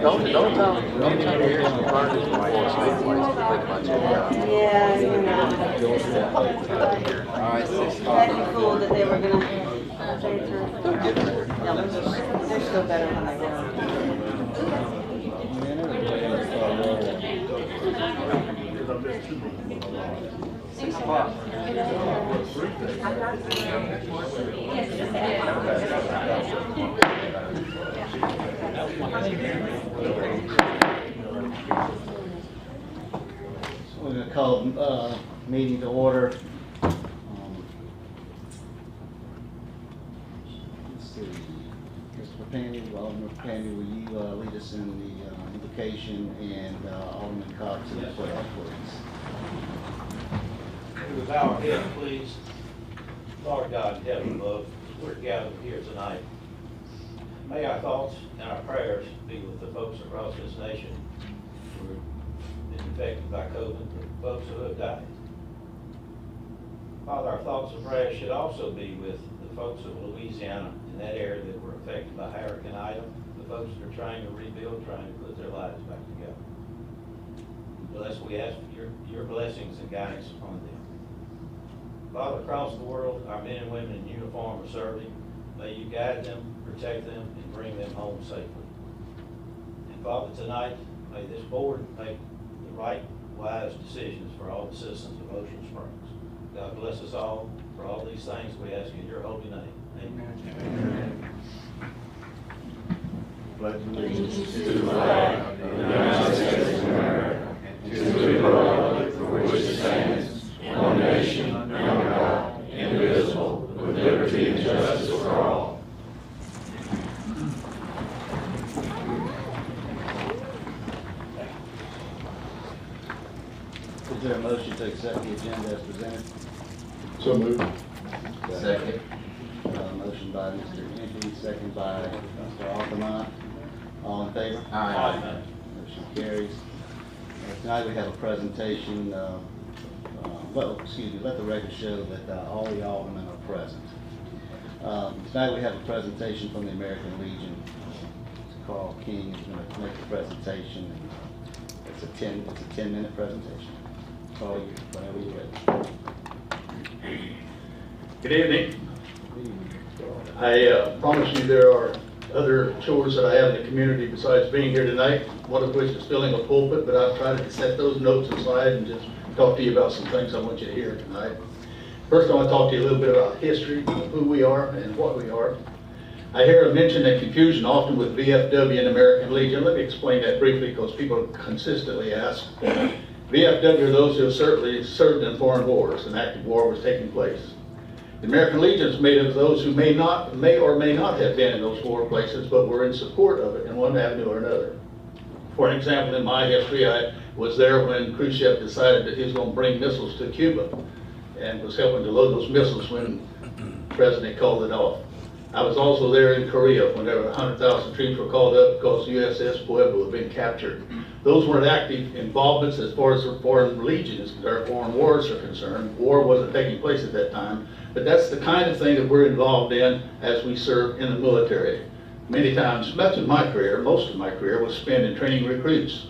Don't tell me here's some furniture before state place to think about you. Yeah, you know. Alright, 6 o'clock. That'd be cool that they were gonna say through. Yeah, they're still better when they were. We're going to call meeting to order. Let's see. Mr. Papani, Alderman Papani, will you lead us in the invocation, and Alderman Cox in the pledge, please. We would bow our head, please. Lord God in heaven above, we're gathered here tonight. May our thoughts and our prayers be with the folks across this nation who have been infected by COVID, the folks who have died. Father, our thoughts and prayers should also be with the folks of Louisiana in that area that were affected by Hurricane Ida, the folks that are trying to rebuild, trying to put their lives back together. Bless, we ask for your blessings and guidance upon them. Father, across the world, our men and women in uniform are serving. May you guide them, protect them, and bring them home safely. And Father, tonight, may this board make the right, wise decisions for all the citizens of Ocean Springs. God bless us all. For all these things, we ask in your holy name. Amen. Amen. Pledge allegiance to the flag of the United States of America, and to the republic for which it stands, one nation, under God, indivisible, with liberty and justice for all. Is there a motion to accept the agenda as presented? So moved. Second. Motion by Mr. Ymca, second by Mr. Aldermen. All in favor? Aye. Motion carries. Tonight we have a presentation. Let the record show that all the aldermen are present. Tonight we have a presentation from the American Legion. Carl King is going to make the presentation. It's a 10-minute presentation. Carl, whenever you're ready. Good evening. I promise you there are other chores that I have in the community besides being here tonight, one of which is filling a pulpit, but I've tried to set those notes aside and just talk to you about some things I want you to hear tonight. First, I want to talk to you a little bit about history, of who we are and what we are. I hear a mention and confusion often with VFW and American Legion. Let me explain that briefly because people consistently ask. VFW are those who have certainly served in foreign wars. An active war was taking place. The American Legion is made of those who may or may not have been in those war places, but were in support of it in one avenue or another. For example, in my history, I was there when Khrushchev decided that he was going to bring missiles to Cuba and was helping to load those missiles when the president called it off. I was also there in Korea when there were 100,000 troops were called up because USS Pueblo had been captured. Those weren't active involvements as far as the foreign legions, or foreign wars are concerned. War wasn't taking place at that time, but that's the kind of thing that we're involved in as we serve in the military. Many times, much of my career, most of my career was spent in training recruits.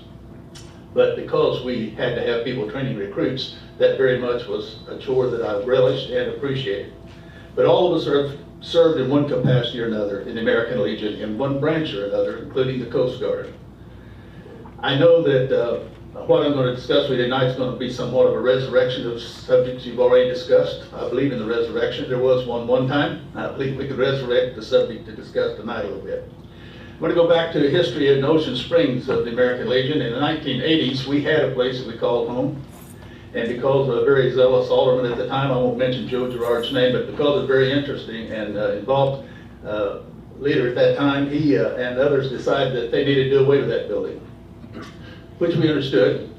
But because we had to have people training recruits, that very much was a chore that I relished and appreciated. But all of us are served in one capacity or another in the American Legion, in one branch or another, including the Coast Guard. I know that what I'm going to discuss with you tonight is going to be somewhat of a resurrection of subjects you've already discussed. I believe in the resurrection. There was one time. I believe we could resurrect the subject to discuss tonight a little bit. I'm going to go back to the history in Ocean Springs of the American Legion. In the 1980s, we had a place that we called home. And because of a very zealous alderman at the time, I won't mention Joe Gerard's name, but because of a very interesting and involved leader at that time, he and others decided that they needed to do away with that building, which we understood,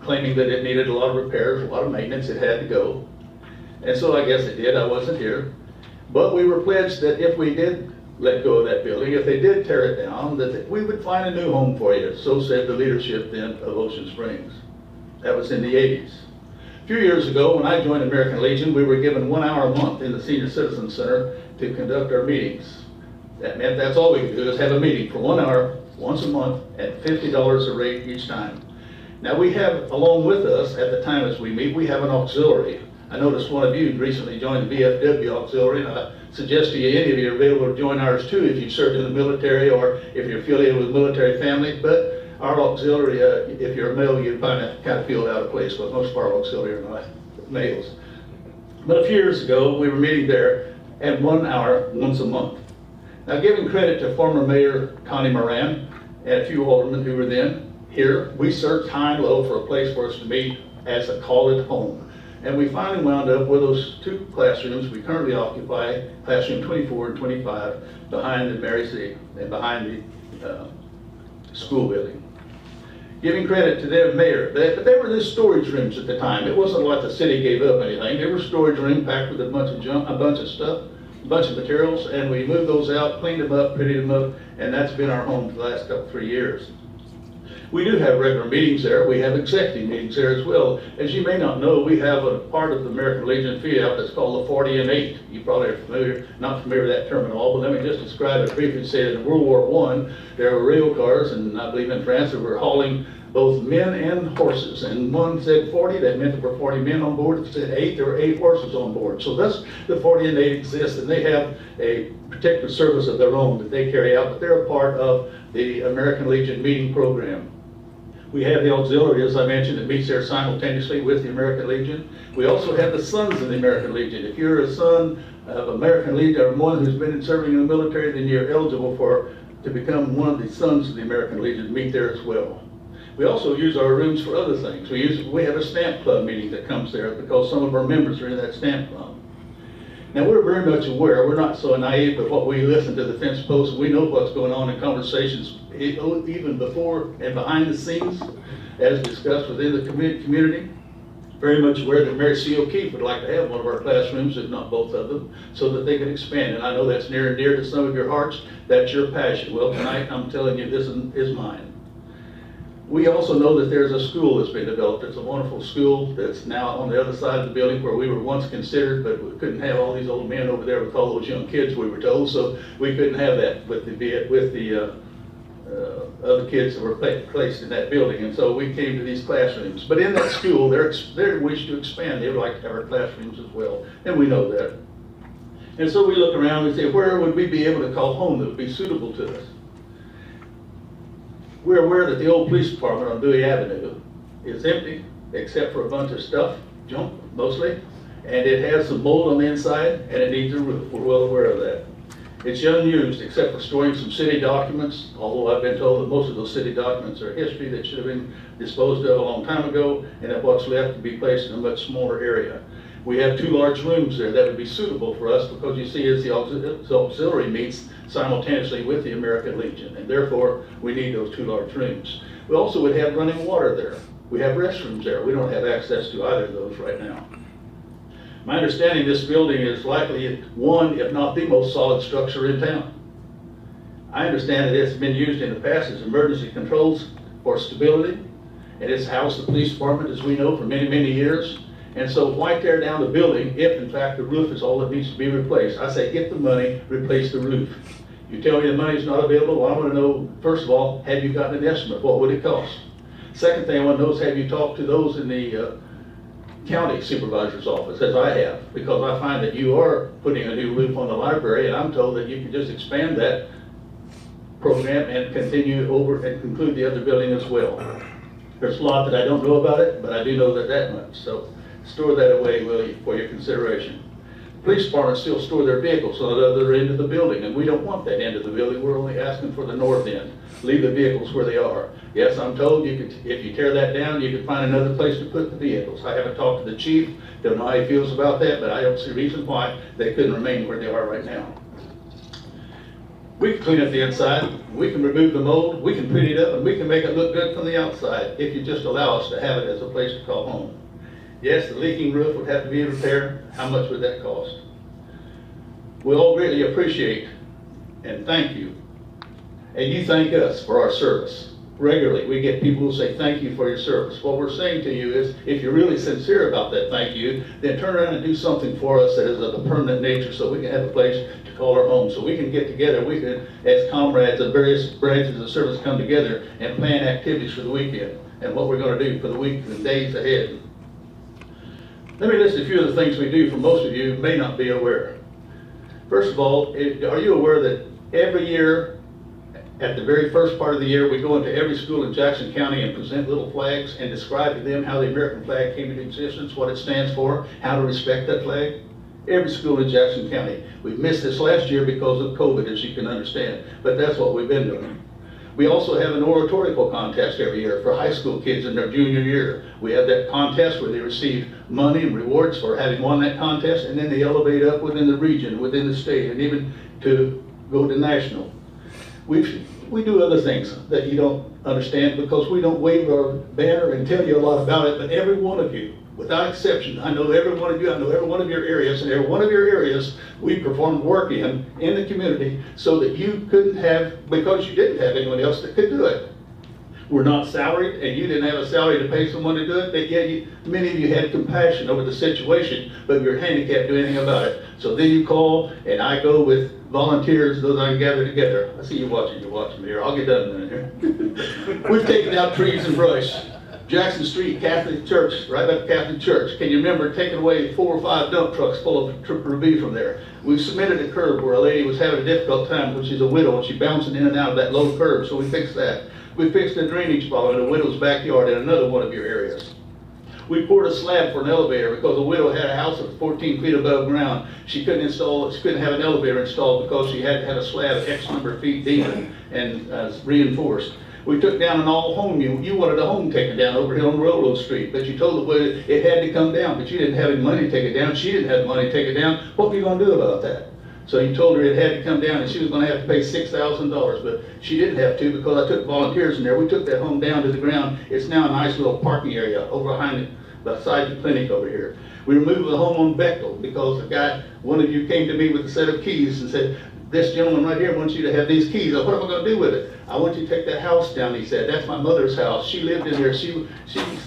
claiming that it needed a lot of repairs, a lot of maintenance, it had to go. And so I guess it did, I wasn't here. But we were pledged that if we did let go of that building, if they did tear it down, that we would find a new home for you. So said the leadership then of Ocean Springs. That was in the 80s. A few years ago, when I joined American Legion, we were given 1 hour a month in the Senior Citizen Center to conduct our meetings. That meant that's all we could do is have a meeting for 1 hour, once a month at $50 a rate each time. Now we have, along with us, at the time as we meet, we have an auxiliary. I noticed one of you recently joined the VFW auxiliary, and I suggest to you, any of you are available to join ours too if you've served in the military or if you're affiliated with a military family. But our auxiliary, if you're a male, you kind of feel out of place, but most of our auxiliary are not males. But a few years ago, we were meeting there at 1 hour once a month. Now, giving credit to former Mayor Connie Moran and a few aldermen who were then here, we searched high and low for a place for us to meet as a call it home. And we finally wound up with those two classrooms we currently occupy, classroom 24 and 25, behind the Mary C. and behind the school building. Giving credit to their mayor, but they were just storage rooms at the time. It wasn't like the city gave up anything. They were storage rooms packed with a bunch of junk, a bunch of stuff, a bunch of materials, and we moved those out, cleaned them up, prettied them up, and that's been our home for the last 3 years. We do have regular meetings there. We have executive meetings there as well. As you may not know, we have a part of the American Legion field that's called the 40 and 8. You probably are not familiar with that term at all, but let me just describe it briefly. Say that in World War I, there were rail cars, and I believe in France, that were hauling both men and horses. And one said 40, that meant there were 40 men on board. If it said 8, there were 8 horses on board. So thus the 40 and 8 exist, and they have a particular service of their own that they carry out, but they're a part of the American Legion meeting program. We have the auxiliary, as I mentioned, that meets there simultaneously with the American Legion. We also have the sons of the American Legion. If you're a son of American Legion or one who's been serving in the military, then you're eligible to become one of the sons of the American Legion, meet there as well. We also use our rooms for other things. We have a stamp club meeting that comes there because some of our members are in that stamp club. Now, we're very much aware, we're not so naive of what we listen to the fence posts. We know what's going on in conversations even before and behind the scenes, as discussed within the community. Very much aware that Mary C. O'Keefe would like to have one of our classrooms, if not both of them, so that they can expand. And I know that's near and dear to some of your hearts. That's your passion. Well, tonight I'm telling you this is mine. We also know that there's a school that's been developed. It's a wonderful school that's now on the other side of the building where we were once considered, but we couldn't have all these old men over there with all those young kids, we were told, so we couldn't have that with the other kids that were placed in that building. And so we came to these classrooms. But in that school, they wish to expand. They would like to have our classrooms as well, and we know that. And so we look around and say, where would we be able to call home that would be suitable to us? We're aware that the old police department on Dewey Avenue is empty, except for a bunch of stuff, junk mostly, and it has some mold on the inside, and it needs a roof. We're well aware of that. It's unused except for storing some city documents, although I've been told that most of those city documents are history that should have been disposed of a long time ago, and that what's left can be placed in a much smaller area. We have 2 large rooms there that would be suitable for us because you see, as the auxiliary meets simultaneously with the American Legion, and therefore we need those 2 large rooms. We also would have running water there. We have restrooms there. We don't have access to either of those right now. My understanding, this building is likely one, if not the most solid structure in town. I understand that it's been used in the past as emergency controls for stability, and it's housed the police department, as we know, for many, many years. And so why tear down the building if, in fact, the roof is all that needs to be replaced? I say get the money, replace the roof. You tell me the money is not available, well, I want to know, first of all, have you gotten an estimate? What would it cost? Second thing I want to know is, have you talked to those in the county supervisor's office, as I have? Because I find that you are putting a new roof on the library, and I'm told that you can just expand that program and continue over and conclude the other building as well. There's a lot that I don't know about it, but I do know that much. So store that away, will you, for your consideration. The police department still store their vehicles on the other end of the building, and we don't want that end of the building. We're only asking for the north end. Leave the vehicles where they are. Yes, I'm told you could, if you tear that down, you could find another place to put the vehicles. I haven't talked to the chief, don't know how he feels about that, but I don't see a reason why they couldn't remain where they are right now. We can clean up the inside, we can remove the mold, we can pretty it up, and we can make it look good from the outside if you just allow us to have it as a place to call home. Yes, the leaking roof would have to be repaired. How much would that cost? We all greatly appreciate and thank you, and you thank us for our service. regularly. We get people who say, thank you for your service. What we're saying to you is, if you're really sincere about that thank you, then turn around and do something for us that is of a permanent nature so we can have a place to call our home. So we can get together, we can, as comrades of various branches of service, come together and plan activities for the weekend and what we're going to do for the week and days ahead. Let me list a few of the things we do for most of you who may not be aware. First of all, are you aware that every year, at the very first part of the year, we go into every school in Jackson County and present little flags and describe to them how the American flag came into existence, what it stands for, how to respect that flag? Every school in Jackson County. We missed this last year because of COVID, as you can understand, but that's what we've been doing. We also have an oratorical contest every year for high school kids in their junior year. We have that contest where they receive money and rewards for having won that contest, and then they elevate up within the region, within the state, and even to go to national. We do other things that you don't understand because we don't wave our banner and tell you a lot about it, but every one of you, without exception, I know every one of you, I know every one of your areas, and every one of your areas we performed work in the community so that you couldn't have, because you didn't have anyone else that could do it. We're not salaried, and you didn't have a salary to pay someone to do it, but yet many of you had compassion over the situation, but you're handicapped to do anything about it. So then you call, and I go with volunteers, those I can gather together. I see you watching me here. I'll get done in a minute here. We've taken out trees and brush. Jackson Street, Catholic Church, right up Catholic Church. Can you remember taking away 4 or 5 dump trucks full of debris from there? We cemented a curb where a lady was having a difficult time, which is a widow, and she's bouncing in and out of that low curb, so we fixed that. We fixed a drainage problem in a widow's backyard in another one of your areas. We poured a slab for an elevator because a widow had a house that's 14 feet above ground. She couldn't have an elevator installed because she had to have a slab X number of feet deep and reinforced. We took down an all home. You wanted a home taken down over here on Railroad Street, but you told the widow it had to come down, but you didn't have any money to take it down. She didn't have money to take it down. What were you going to do about that? So you told her it had to come down and she was going to have to pay $6,000, but she didn't have to because I took volunteers in there. We took that home down to the ground. It's now a nice little parking area over behind it, beside the clinic over here. We removed the home on Bechtel because one of you came to me with a set of keys and said, this gentleman right here wants you to have these keys. What am I going to do with it? I want you to take that house down, he said. That's my mother's house. She lived in there. She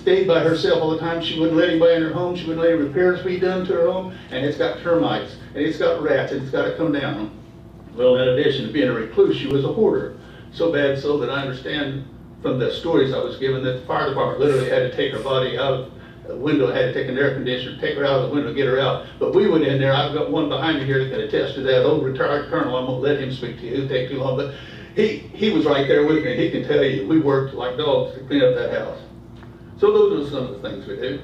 stayed by herself all the time. She wouldn't let anybody in her home. She wouldn't let any repairs be done to her home. And it's got termites, and it's got rats, and it's got to come down. Well, in addition to being a recluse, she was a hoarder. So bad so that I understand from the stories I was given that the fire department literally had to take her body out of the window, had to take an air conditioner, take her out of the window, get her out. But we went in there. I've got one behind me here that can attest to that. Old retired colonel, I won't let him speak to you. It'll take too long. But he was right there with me. He can tell you we worked like dogs to clean up that house. So those are some of the things we do.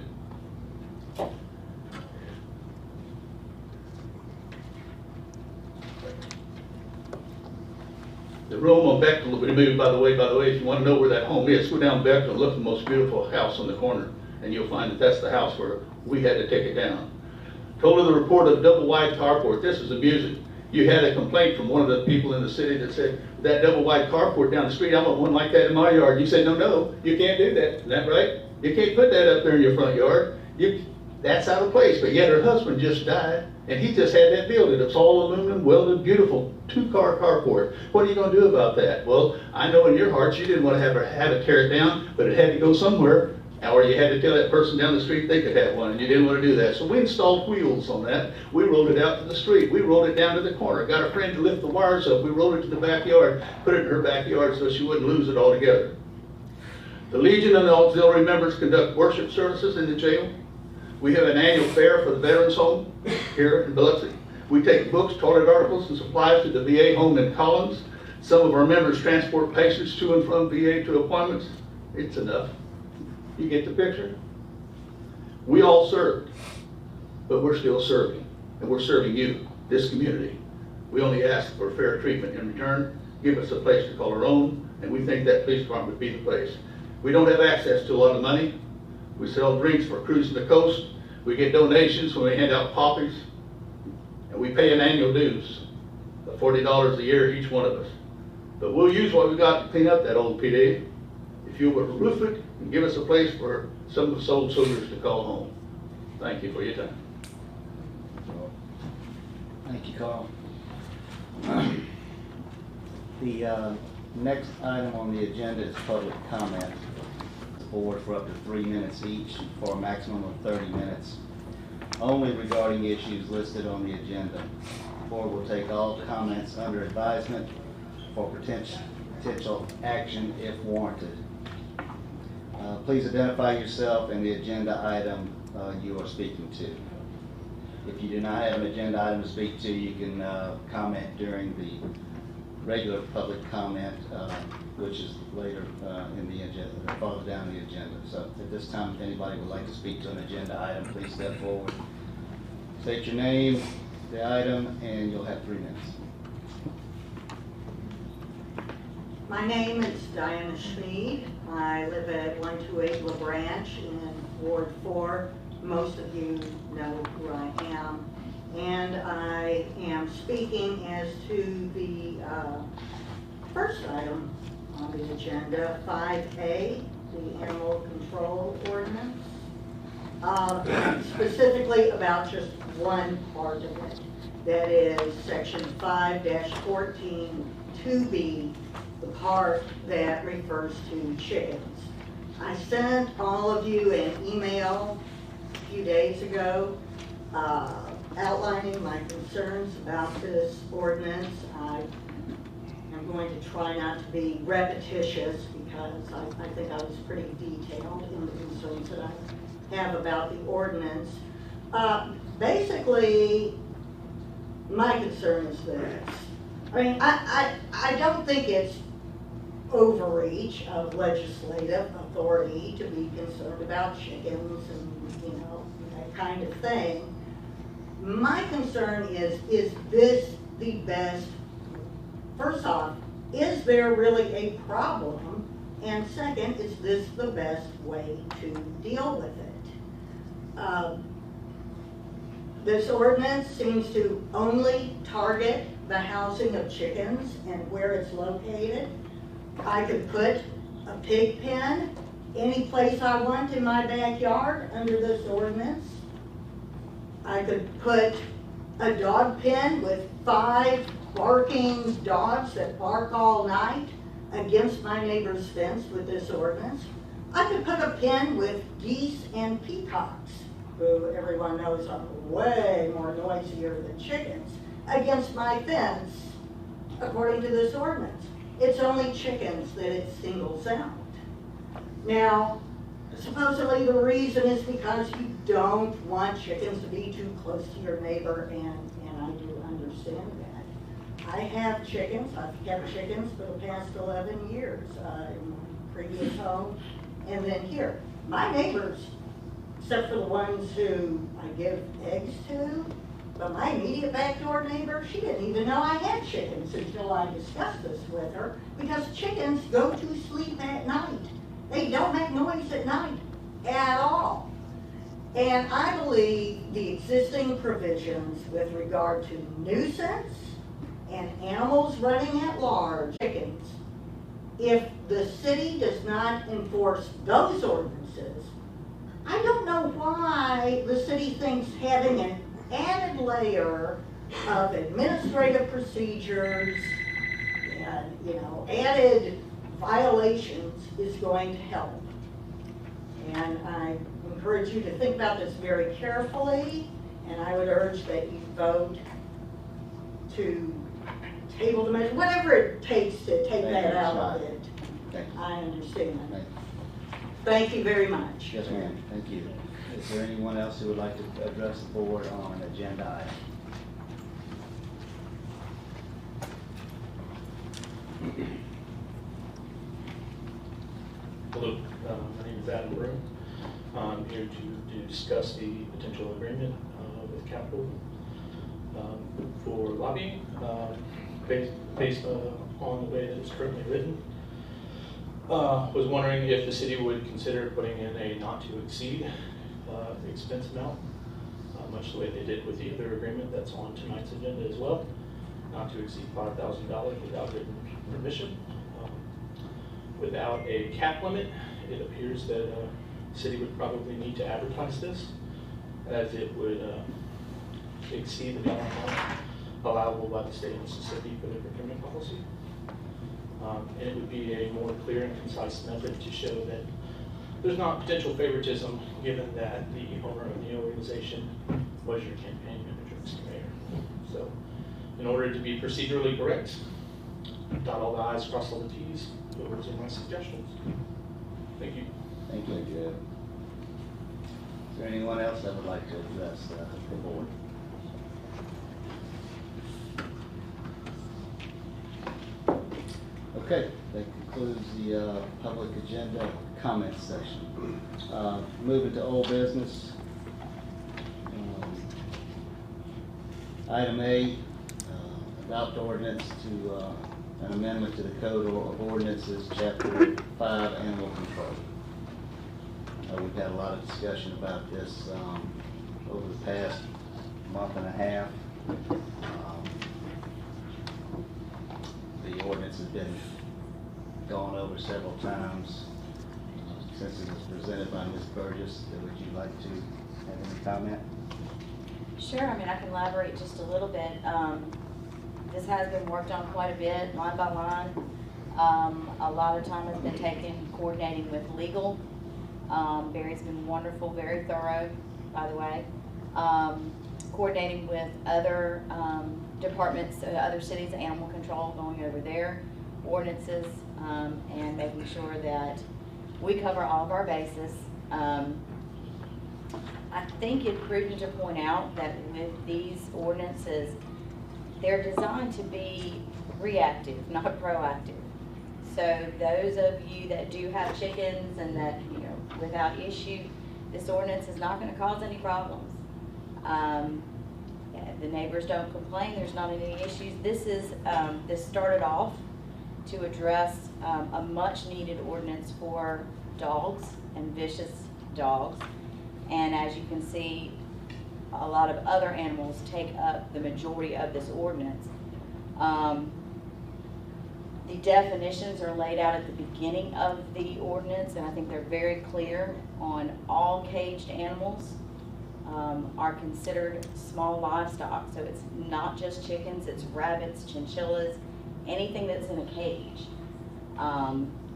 The room on Bechtel will be removed, by the way, if you want to know where that home is, go down Bechtel and look at the most beautiful house on the corner, and you'll find that that's the house where we had to take it down. Told her the report of double wide carport. This is amusing. You had a complaint from one of the people in the city that said, that double wide carport down the street, I want one like that in my yard. You said, no, you can't do that. Isn't that right? You can't put that up there in your front yard. That's out of place. But yet her husband just died, and he just had that building. It's all aluminum, welded, beautiful, 2-car carport. What are you going to do about that? Well, I know in your heart you didn't want to have it tear it down, but it had to go somewhere. Or you had to tell that person down the street they could have one, and you didn't want to do that. So we installed wheels on that. We rolled it out to the street. We rolled it down to the corner. Got a friend to lift the wires up. We rolled it to the backyard, put it in her backyard so she wouldn't lose it altogether. The Legion and the auxiliary members conduct worship services in the jail. We have an annual fair for the Veterans Home here in Biloxi. We take books, toilet articles, and supplies to the VA home in Collins. Some of our members transport patients to and from VA to appointments. It's enough. You get the picture? We all served, but we're still serving, and we're serving you, this community. We only ask for fair treatment in return. Give us a place to call our own, and we think that police department would be the place. We don't have access to a lot of money. We sell drinks for cruising the coast. We get donations when we hand out poppies, and we pay an annual dues of $40 a year, each one of us. But we'll use what we got to clean up that old PD. If you would roof it and give us a place for some of the old soldiers to call home. Thank you for your time. Thank you, Carl. The Next item on the agenda is public comment. The board for up to 3 minutes each for a maximum of 30 minutes, only regarding issues listed on the agenda. The board will take all comments under advisement for potential action if warranted. Please identify yourself and the agenda item you are speaking to. If you do not have an agenda item to speak to, you can comment during the regular public comment, which is later in the agenda, or farther down the agenda. So at this time, if anybody would like to speak to an agenda item, please step forward. State your name, the item, and you'll have 3 minutes. My name is Diana Schmid. I live at 128 LaBranch in Ward 4. Most of you know who I am. And I am speaking as to the first item on the agenda, 5A, the Animal Control Ordinance. Specifically about just one part of it. That is Section 5-14-2B, the part that refers to chickens. I sent all of you an email a few days ago outlining my concerns about this ordinance. I'm going to try not to be repetitious because I think I was pretty detailed in the concerns that I have about the ordinance. Basically, my concern is this. I mean, I don't think it's overreach of legislative authority to be concerned about chickens and, you know, that kind of thing. My concern is this the best, first off, is there really a problem? And second, is this the best way to deal with it? This ordinance seems to only target the housing of chickens and where it's located. I could put a pig pen any place I want in my backyard under this ordinance. I could put a dog pen with 5 barking dogs that bark all night against my neighbor's fence with this ordinance. I could put a pen with geese and peacocks, who everyone knows are way more noisier than chickens, against my fence, according to this ordinance. It's only chickens that it singles out. Now, supposedly the reason is because you don't want chickens to be too close to your neighbor, and I do understand that. I have chickens. I've kept chickens for the past 11 years in my previous home, and then here. My neighbors, except for the ones who I give eggs to, but my immediate back door neighbor, she didn't even know I had chickens until I discussed this with her, because chickens go to sleep at night. They don't make noise at night at all. And I believe the existing provisions with regard to nuisance and animals running at large, chickens, if the city does not enforce those ordinances, I don't know why the city thinks having an added layer of administrative procedures and, you know, added violations is going to help. And I encourage you to think about this very carefully, and I would urge that you vote to table the measure, whatever it takes to take that out of it. I understand. Thank you very much. Yes, ma'am. Thank you. Is there anyone else who would like to address the board on an agenda item? Hello, my name is Adam Broom. I'm here to discuss the potential agreement with Capital for lobbying based on the way that it's currently written. Was wondering if the city would consider putting in a not to exceed expense amount, much the way they did with the other agreement that's on tonight's agenda as well, not to exceed $5,000 without written permission. Without a cap limit, it appears that the city would probably need to advertise this, as it would exceed the dollar amount allowable by the state of Mississippi for their procurement policy. And it would be a more clear and concise method to show that there's not potential favoritism, given that the owner of the organization was your campaign manager, Mr. Mayor. So, in order to be procedurally correct, dot all the i's, cross all the t's, those are my suggestions. Thank you. Thank you, Joe. Is there anyone else that would like to address the board? Okay, that concludes the public agenda comment section. Moving to old business. Item A, adopt ordinance to an amendment to the Code of Ordinances, Chapter 5, Animal Control. We've had a lot of discussion about this over the past month and a half. The ordinance has been gone over several times. Since it was presented by Ms. Burgess, would you like to have any comment? Sure, I mean, I can elaborate just a little bit. This has been worked on quite a bit, line by line. A lot of time has been taken coordinating with legal. Barry's been wonderful, very thorough, by the way. Coordinating with other departments, other cities, animal control, going over their ordinances, and making sure that we cover all of our bases. I think it's prudent to point out that with these ordinances, they're designed to be reactive, not proactive. So those of you that do have chickens and that, you know, without issue, this ordinance is not going to cause any problems. The neighbors don't complain, there's not any issues. This started off to address a much needed ordinance for dogs and vicious dogs. And as you can see, a lot of other animals take up the majority of this ordinance. The definitions are laid out at the beginning of the ordinance, and I think they're very clear on all caged animals are considered small livestock. So it's not just chickens, it's rabbits, chinchillas, anything that's in a cage.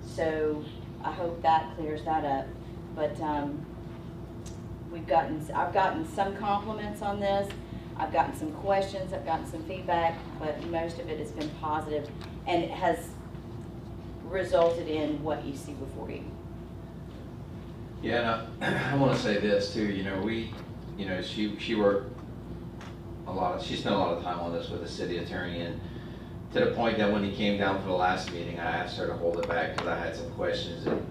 So I hope that clears that up. But I've gotten some compliments on this. I've gotten some questions, I've gotten some feedback, but most of it has been positive, and it has resulted in what you see before you. Yeah, and I want to say this too. She worked she spent a lot of time on this with the city attorney, and to the point that when he came down for the last meeting, I asked her to hold it back because I had some questions, and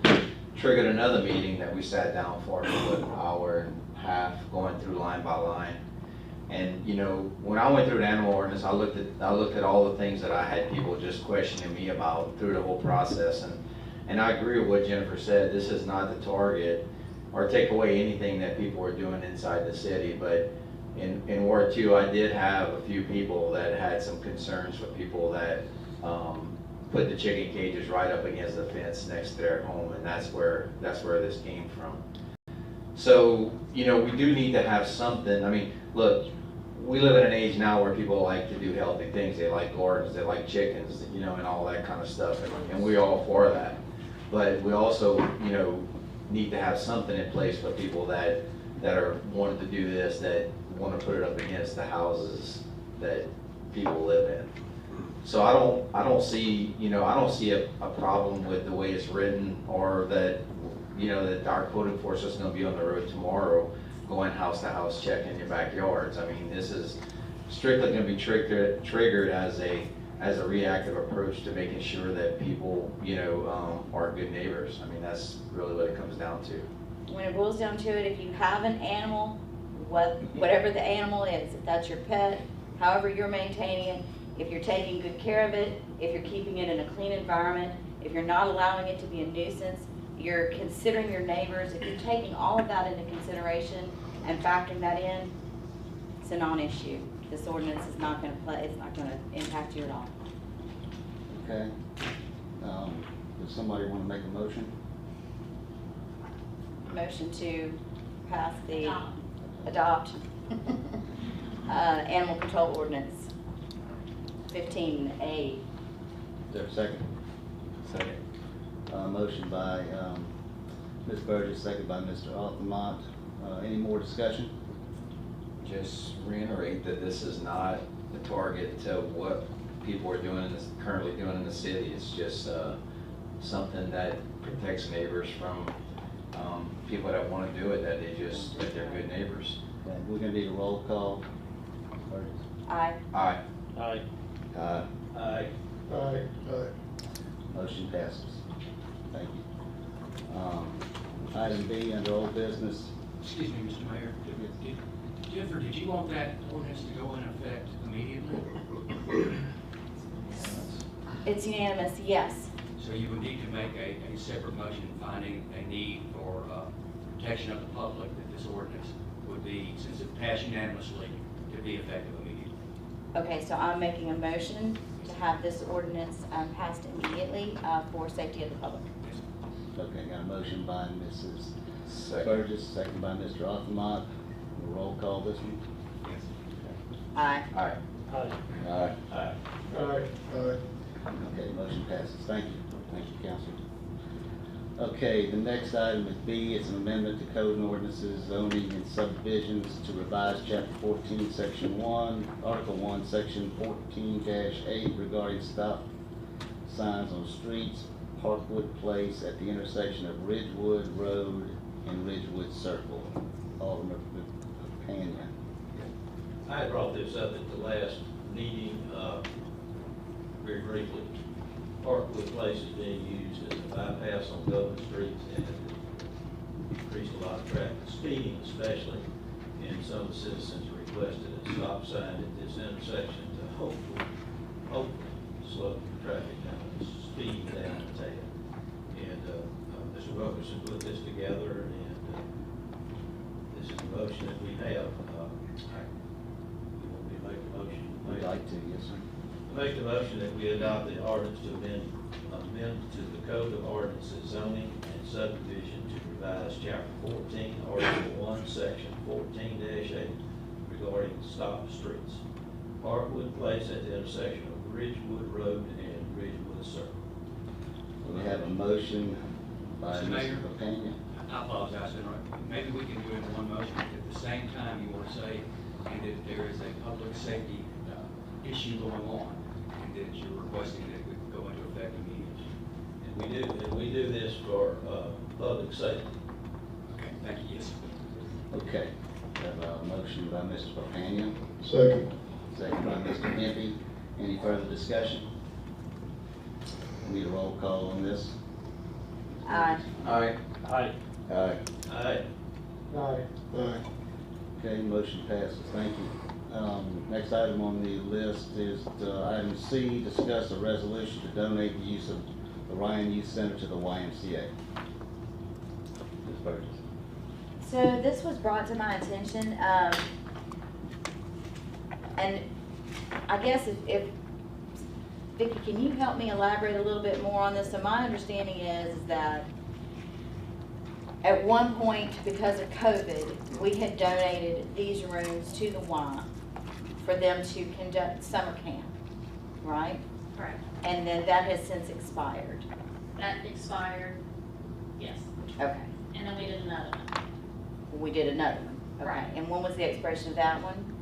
triggered another meeting that we sat down for an hour and a half going through line by line. And when I went through the animal ordinance, I looked at all the things that I had people just questioning me about through the whole process, and I agree with what Jennifer said. This is not to target or take away anything that people are doing inside the city, but in Ward 2, I did have a few people that had some concerns with people that put the chicken cages right up against the fence next to their home, and that's where this came from. So we do need to have something. I mean, look, we live in an age now where people like to do healthy things. They like gardens, they like chickens, and all that kind of stuff, and we're all for that. But we also, need to have something in place for people that are wanting to do this, that want to put it up against the houses that people live in. So I don't see a problem with the way it's written, or that that our code enforcement is going to be on the road tomorrow, going house to house checking your backyards. I mean, this is strictly going to be triggered as a reactive approach to making sure that people are good neighbors. I mean, that's really what it comes down to. When it boils down to it, if you have an animal, whatever the animal is, if that's your pet, however you're maintaining it, if you're taking good care of it, if you're keeping it in a clean environment, if you're not allowing it to be a nuisance, you're considering your neighbors, if you're taking all of that into consideration and factoring that in, it's a non-issue. This ordinance is not going to it's not going to impact you at all. Okay. Does somebody want to make a motion? Motion to pass the adopt animal control ordinance 15A. Is there a second? Second. Motion by Ms. Burgess, second by Mr. Aldermen. Any more discussion? Just reiterate that this is not a target to what people are doing currently doing in the city. It's just something that protects neighbors from people that want to do it, that they're good neighbors. Okay, we're gonna need a roll call. Burgess? Aye. Aye. Aye. Aye. Aye. Aye. Motion passes. Thank you. Item B, under old business. Excuse me, Mr. Mayor. Jennifer, did you want that ordinance to go in effect immediately? It's unanimous, yes. So you would need to make a separate motion finding a need for protection of the public, that this ordinance would be, since it passed unanimously, to be effective immediately. Okay, so I'm making a motion to have this ordinance passed immediately for safety of the public. Okay, got a motion by Mrs. Second. Burgess, second by Mr. Aldermen. We'll roll call this one. Yes. Aye. Aye. Aye. Aye. Aye. Aye. Okay, motion passes. Thank you. Thank you, Counselor. Okay, the next item is B. It's an amendment to Code and Ordinances, Zoning and Subdivisions to revise Chapter 14, Section 1, Article 1, Section 14-8 regarding stop signs on streets, Parkwood Place at the intersection of Ridgewood Road and Ridgewood Circle. Alderman Pena. I had brought this up at the last meeting, very briefly. Parkwood Place is being used as a bypass on Government Street, and it increased a lot of traffic, speeding especially, and some of the citizens requested a stop sign at this intersection to hopefully slow the traffic down, speed down a tad. And Mr. Wilkerson put this together, and this is the motion that we have. We want me to make a motion? Would like to, yes, sir. Make the motion that we adopt the ordinance to amend to the Code of Ordinances, Zoning and Subdivision to revise Chapter 14, Article 1, Section 14-8 regarding stop streets. Parkwood Place at the intersection of Ridgewood Road and Ridgewood Circle. We have a motion by Mr. Mayor? Mr. Pena. I apologize, maybe we can do it in one motion. At the same time, you want to say, and that there is a public safety issue going on, and that you're requesting that we go into effect immediately. And we do this for public safety. Okay, thank you, yes. Okay, we have a motion by Mr. Papania, Second. second by Mr. Hempy. Any further discussion? We need a roll call on this. Aye. Aye. Aye. Aye. Aye. Aye. Aye. Okay, motion passes. Thank you. Next item on the list is item C, discuss a resolution to donate the use of the Ryan Youth Center to the YMCA. Ms. Burgess. So this was brought to my attention, and I guess if Vicki, can you help me elaborate a little bit more on this? So my understanding is that at one point, because of COVID, we had donated these rooms to the Y for them to conduct summer camp, right? Correct. And then that has since expired. That expired, yes. Okay. And then we did another one, We did another one. Okay. Right. And when was the expiration of that one?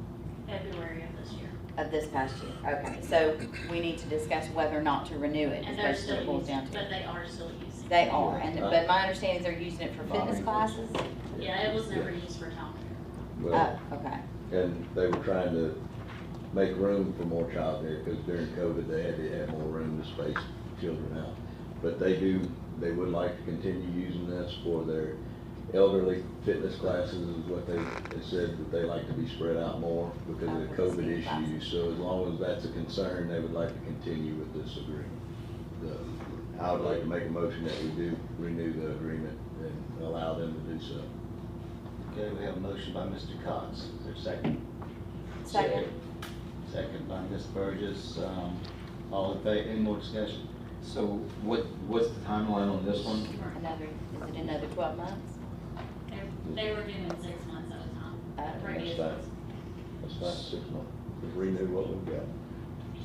February of this year. Of this past year. Okay. So we need to discuss whether or not to renew it. And is they're basically what it still boils using, down to. but they are still using. They are, but my understanding is they're using it for fitness classes? Yeah, it was never used for childcare. Well, Oh, okay. and they were trying to make room for more childcare, because during COVID, they had to have more room to space children out. But they would like to continue using this for their elderly fitness classes, is what they said, that they like to be spread out more because of the COVID issues. So as long as that's a concern, they would like to continue with this agreement. I would like to make a motion that we do renew the agreement and allow them to do so. Okay, we have a motion by Mr. Cox. Is there a second? Second. Second by Ms. Burgess. All in favor, any more discussion? So what's the timeline on this one? Is it another 12 months? They were doing 6 months at a time. That's Previous fine. ones. That's fine, 6 months. Just renew what we've got.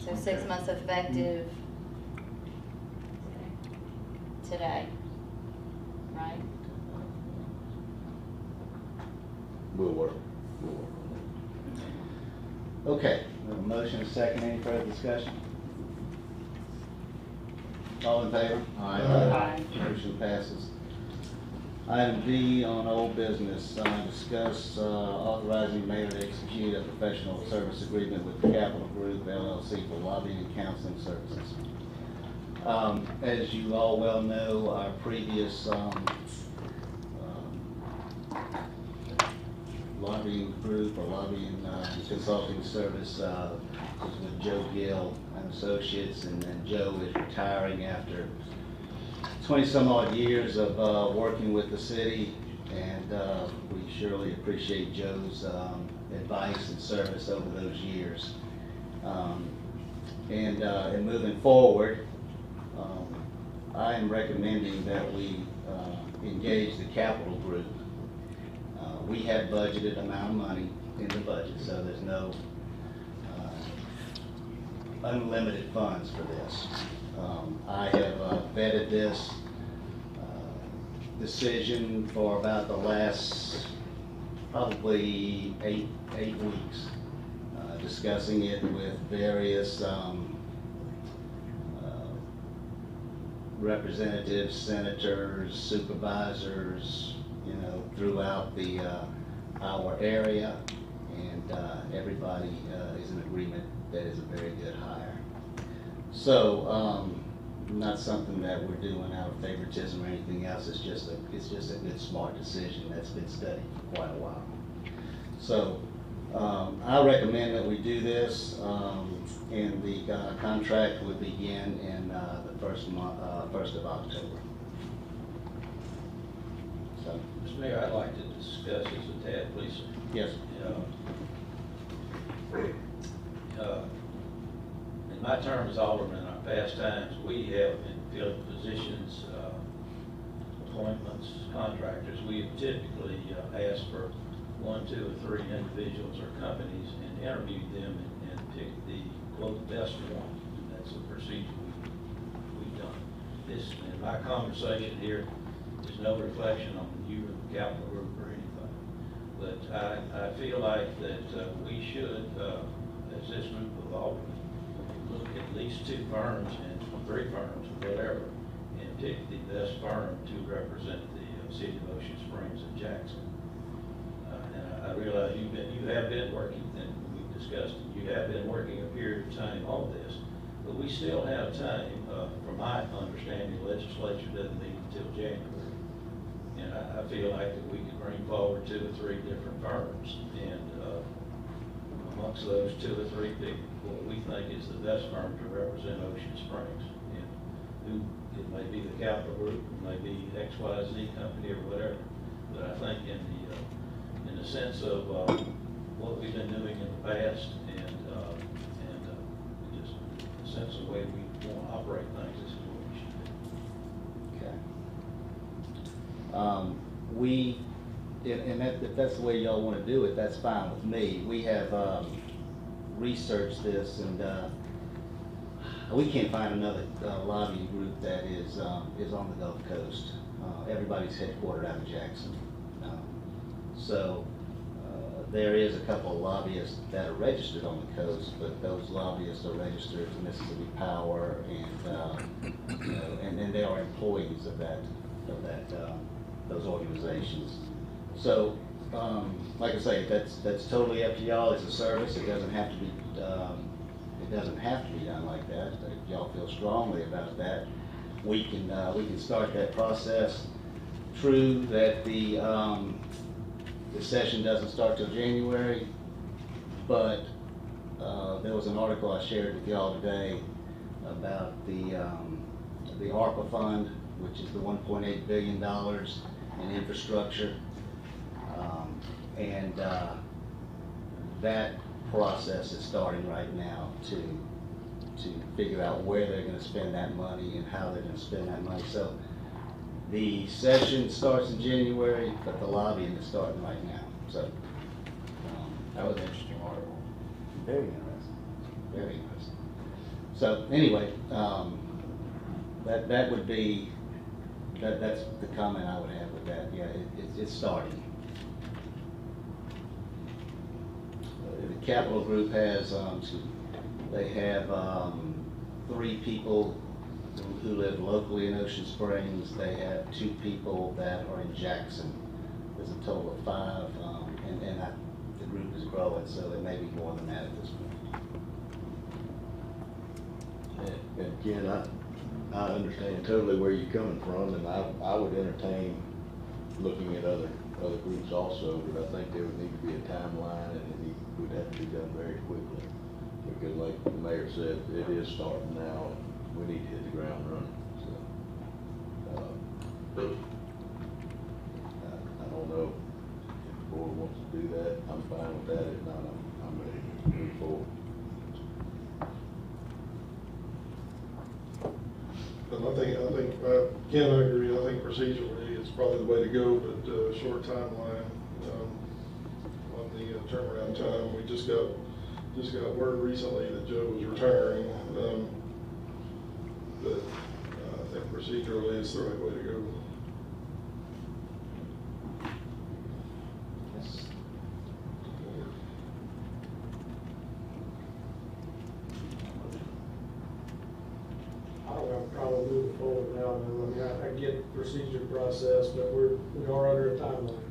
So 6 months effective today, right? We'll work. Okay, we have a motion, a second, any further discussion? All in favor? Aye. Motion passes. Item D on old business, discuss authorizing mayor to execute a professional service agreement with Capital Group LLC for lobbying and counseling services. As you all well know, our previous lobbying group or lobbying consulting service was with Joe Gill and Associates, and then Joe is retiring after 20-some odd years of working with the city, and we surely appreciate Joe's advice and service over those years. And moving forward, I am recommending that we engage the Capital Group. We have budgeted amount of money in the budget, so there's no unlimited funds for this. I have vetted this decision for about the last probably eight weeks, discussing it with various representatives, senators, supervisors, you know, throughout the our area, and everybody is in agreement that is a very good hire. So not something that we're doing out of favoritism or anything else. It's just a good, smart decision that's been studied for quite a while. So I recommend that we do this, and the contract would begin in the first of October. So, Mr. Mayor, I'd like to discuss this a tad, please, sir. yes. In my term as alderman, in our past times, we have in filling positions, appointments, contractors, we have typically asked for 1, 2, or 3 individuals or companies and interviewed them and picked the, quote, best one. That's the procedure we've done. This, in my conversation here, is no reflection on you or the Capital Group or anything. But I feel like that we should, as this group of aldermen, look at least 2 firms and 3 firms, whatever, and pick the best firm to represent the city of Ocean Springs and Jackson. And I realize you have been working, and we've discussed it, you have been working a period of time on this, but we still have time. From my understanding, the legislature doesn't meet until January. And I feel like that we could bring forward 2 or 3 different firms, and amongst those 2 or 3 pick what we think is the best firm to represent Ocean Springs. And who, it may be the Capital Group, it may be XYZ company or whatever. But I think in the sense of what we've been doing in the past, and just the sense of the way we want to operate things, this is what we should do. Okay. If that's the way y'all want to do it, that's fine with me. We have researched this, and we can't find another lobbying group that is on the Gulf Coast. Everybody's headquartered out of Jackson. So there is a couple of lobbyists that are registered on the coast, but those lobbyists are registered to Mississippi Power, and you know, and they are employees of those organizations. So, like I say, that's totally up to y'all. It's a service. It doesn't have to be done like that. But if y'all feel strongly about that, we can start that process. True that the session doesn't start till January, but there was an article I shared with y'all today about the ARPA fund, which is the $1.8 billion in infrastructure, and that process is starting right now to figure out where they're going to spend that money and how they're going to spend that money. So the session starts in January, but the lobbying is starting right now. So That was an interesting article. very interesting, very interesting. So anyway, that would be That's the comment I would have with that, yeah, it's starting. The Capital Group has, they have 3 people who live locally in Ocean Springs. They have 2 people that are in Jackson. There's a total of 5, and the group is growing, so there may be more than that at this point. And Ken, I understand totally where you're coming from, and I would entertain looking at other groups also, but I think there would need to be a timeline, and it would have to be done very quickly. Because like the mayor said, it is starting now, and we need to hit the ground running, so. I don't know if the board wants to do that, I'm fine with that, if not, I'm ready to move forward. But I think, Ken, I agree, I think procedurally it's probably the way to go, but short timeline on the turnaround time. We just got word recently that Joe was retiring, but I think procedurally it's the right way to go. Yes. I don't have a problem moving forward now. I mean, I get the procedure process, but we are under a timeline.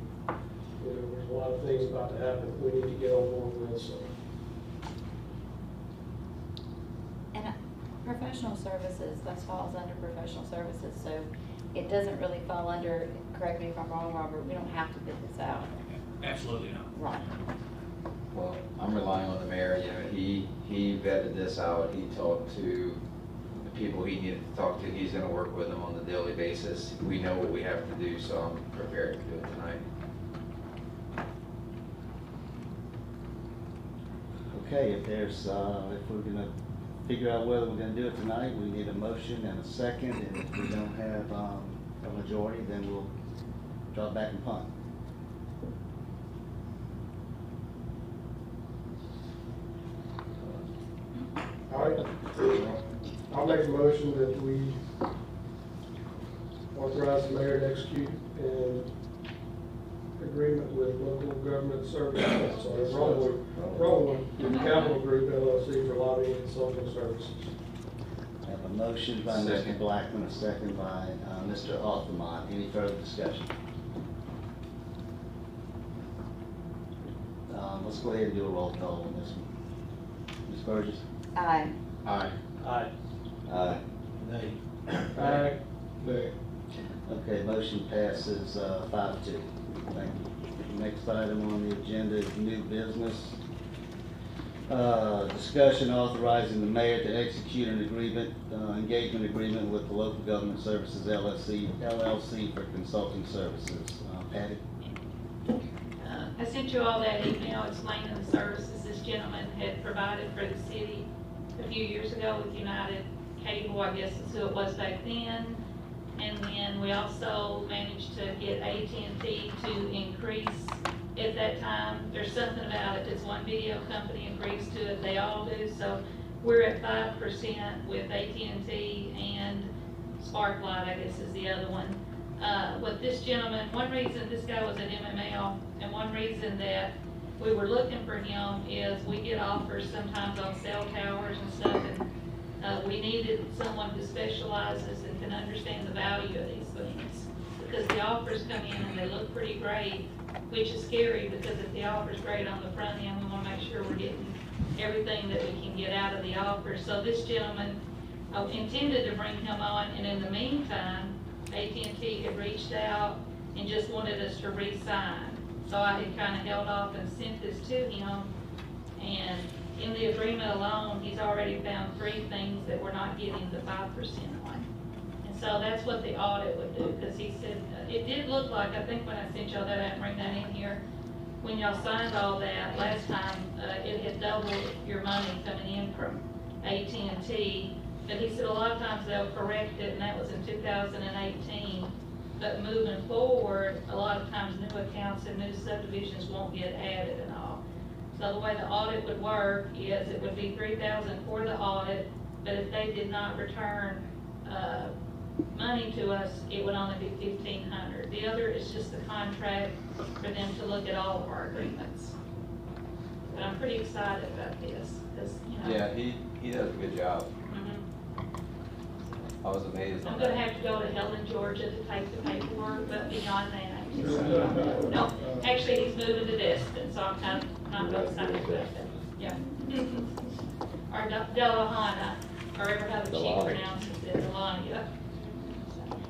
You know, there's a lot of things about to happen we need to get on board with, so. And professional services, that falls under professional services, so it doesn't really fall under, correct me if I'm wrong, Robert, we don't have to bid this out. Absolutely not. Right. Well, I'm relying on the mayor, you know, he vetted this out, he talked to the people he needed to talk to, he's gonna work with them on the daily basis. We know what we have to do, so I'm prepared to do it tonight. Okay, if we're gonna figure out whether we're gonna do it tonight, we need a motion and a second, and if we don't have a majority, then we'll drop back and punt. All right. I'll make a motion that we authorize the mayor to execute an agreement with local government services, sorry, wrong one, with Capital Group LLC for lobbying and consulting services. I have a motion by Mr. Blackman, a second by Mr. Aldermen. Any further discussion? Let's go ahead and do a roll call on this one. Ms. Burgess? Aye. Aye. Aye. Aye. Nay. Aye. Nay. Okay, motion passes 5-2. Thank you. Next item on the agenda is new business. Discussion authorizing the mayor to execute an agreement, engagement agreement with the Local Government Services LLC for consulting services. Patty? I sent you all that email explaining the services this gentleman had provided for the city a few years ago with United Cable, I guess is who it was back then. And then we also managed to get AT&T to increase at that time. There's something about it, it's one video company agrees to it, they all do. So we're at 5% with AT&T and Sparklight, I guess is the other one. With this gentleman, one reason this guy was at MML, and one reason that we were looking for him is we get offers sometimes on cell towers and stuff, and we needed someone who specializes and can understand the value of these things. Because the offers come in and they look pretty great, which is scary because if the offer's great on the front end, we want to make sure we're getting everything that we can get out of the offer. So this gentleman intended to bring him on, and in the meantime, AT&T had reached out and just wanted us to re-sign. So I had kind of held off and sent this to him, and in the agreement alone, he's already found 3 things that we're not getting the 5% on. And so that's what the audit would do, because he said, it did look like, I think when I sent y'all that, I didn't bring that in here, when y'all signed all that last time, it had doubled your money coming in from AT&T. But he said a lot of times they'll correct it, and that was in 2018. But moving forward, a lot of times new accounts and new subdivisions won't get added and all. So the way the audit would work is it would be $3,000 for the audit, but if they did not return money to us, it would only be $1,500. The other is just the contract for them to look at all of our agreements. But I'm pretty excited about this, because, you know. Yeah, he does a good job. Mhm. I was amazed. I'm on gonna that. have to go to Helen, Georgia to take the paperwork, but beyond that, no, actually, he's moving to Destin, so I'm kind of not real excited about that. Yeah. Or Delahana, or ever how the chief pronounces it, Delania.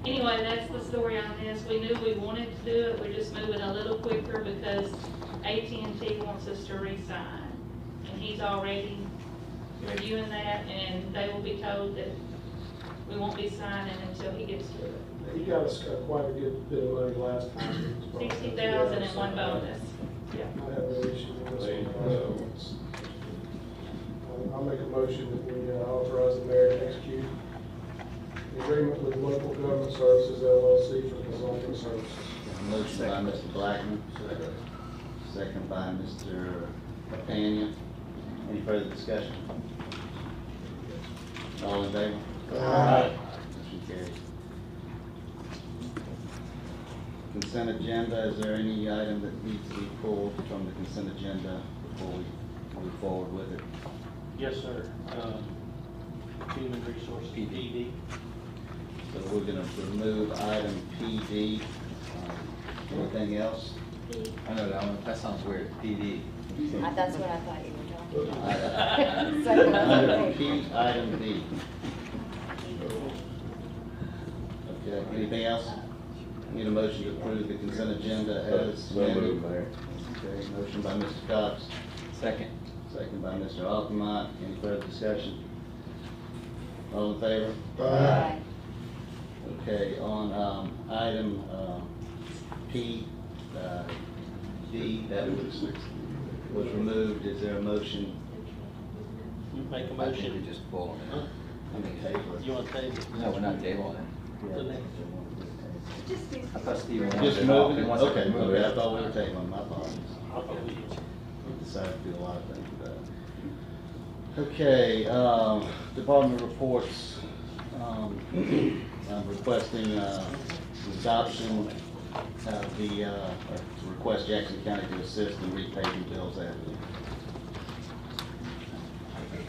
Anyway, that's the story on this. We knew we wanted to do it, we're just moving a little quicker because AT&T wants us to re-sign. And he's already reviewing that, and they will be told that we won't be signing until he gets to it. He got us quite a good bit of money last time. 60,000 and one bonus. Yeah. I have no issue with this one. I'll make a motion that we authorize the mayor to execute the agreement with Local Government Services LLC for consulting services. Motion by Mr. Blackman, second by Mr. Pena. Any further discussion? All in favor? Aye. Motion carries. Consent agenda, is there any item that needs to be pulled from the consent agenda before we move forward with it? Yes, sir. Human Resource, PD. So we're gonna remove item PD. Anything else? I know that one. That sounds weird. PD. That's what I thought you were talking about. Item P, item D. Okay, anything else? Need a motion to approve the consent agenda as So moved, amended. Mayor. Okay, motion by Mr. Cox, Second. second by Mr. Aldermen. Any further discussion? All in favor? Aye. Okay, on item P, D, that was removed. Is there a motion? Make a I think motion. we just pull them. You want to table it? No, we're not tabling it. I thought Steve wanted Just it off. moving He it? wants to Okay, remove okay, I it. thought we were tabling, my apologies. I'll go with you. We decided to do a lot of things with that. Okay, department reports. I'm requesting adoption of the, to request Jackson County to assist in repaving Bills Avenue.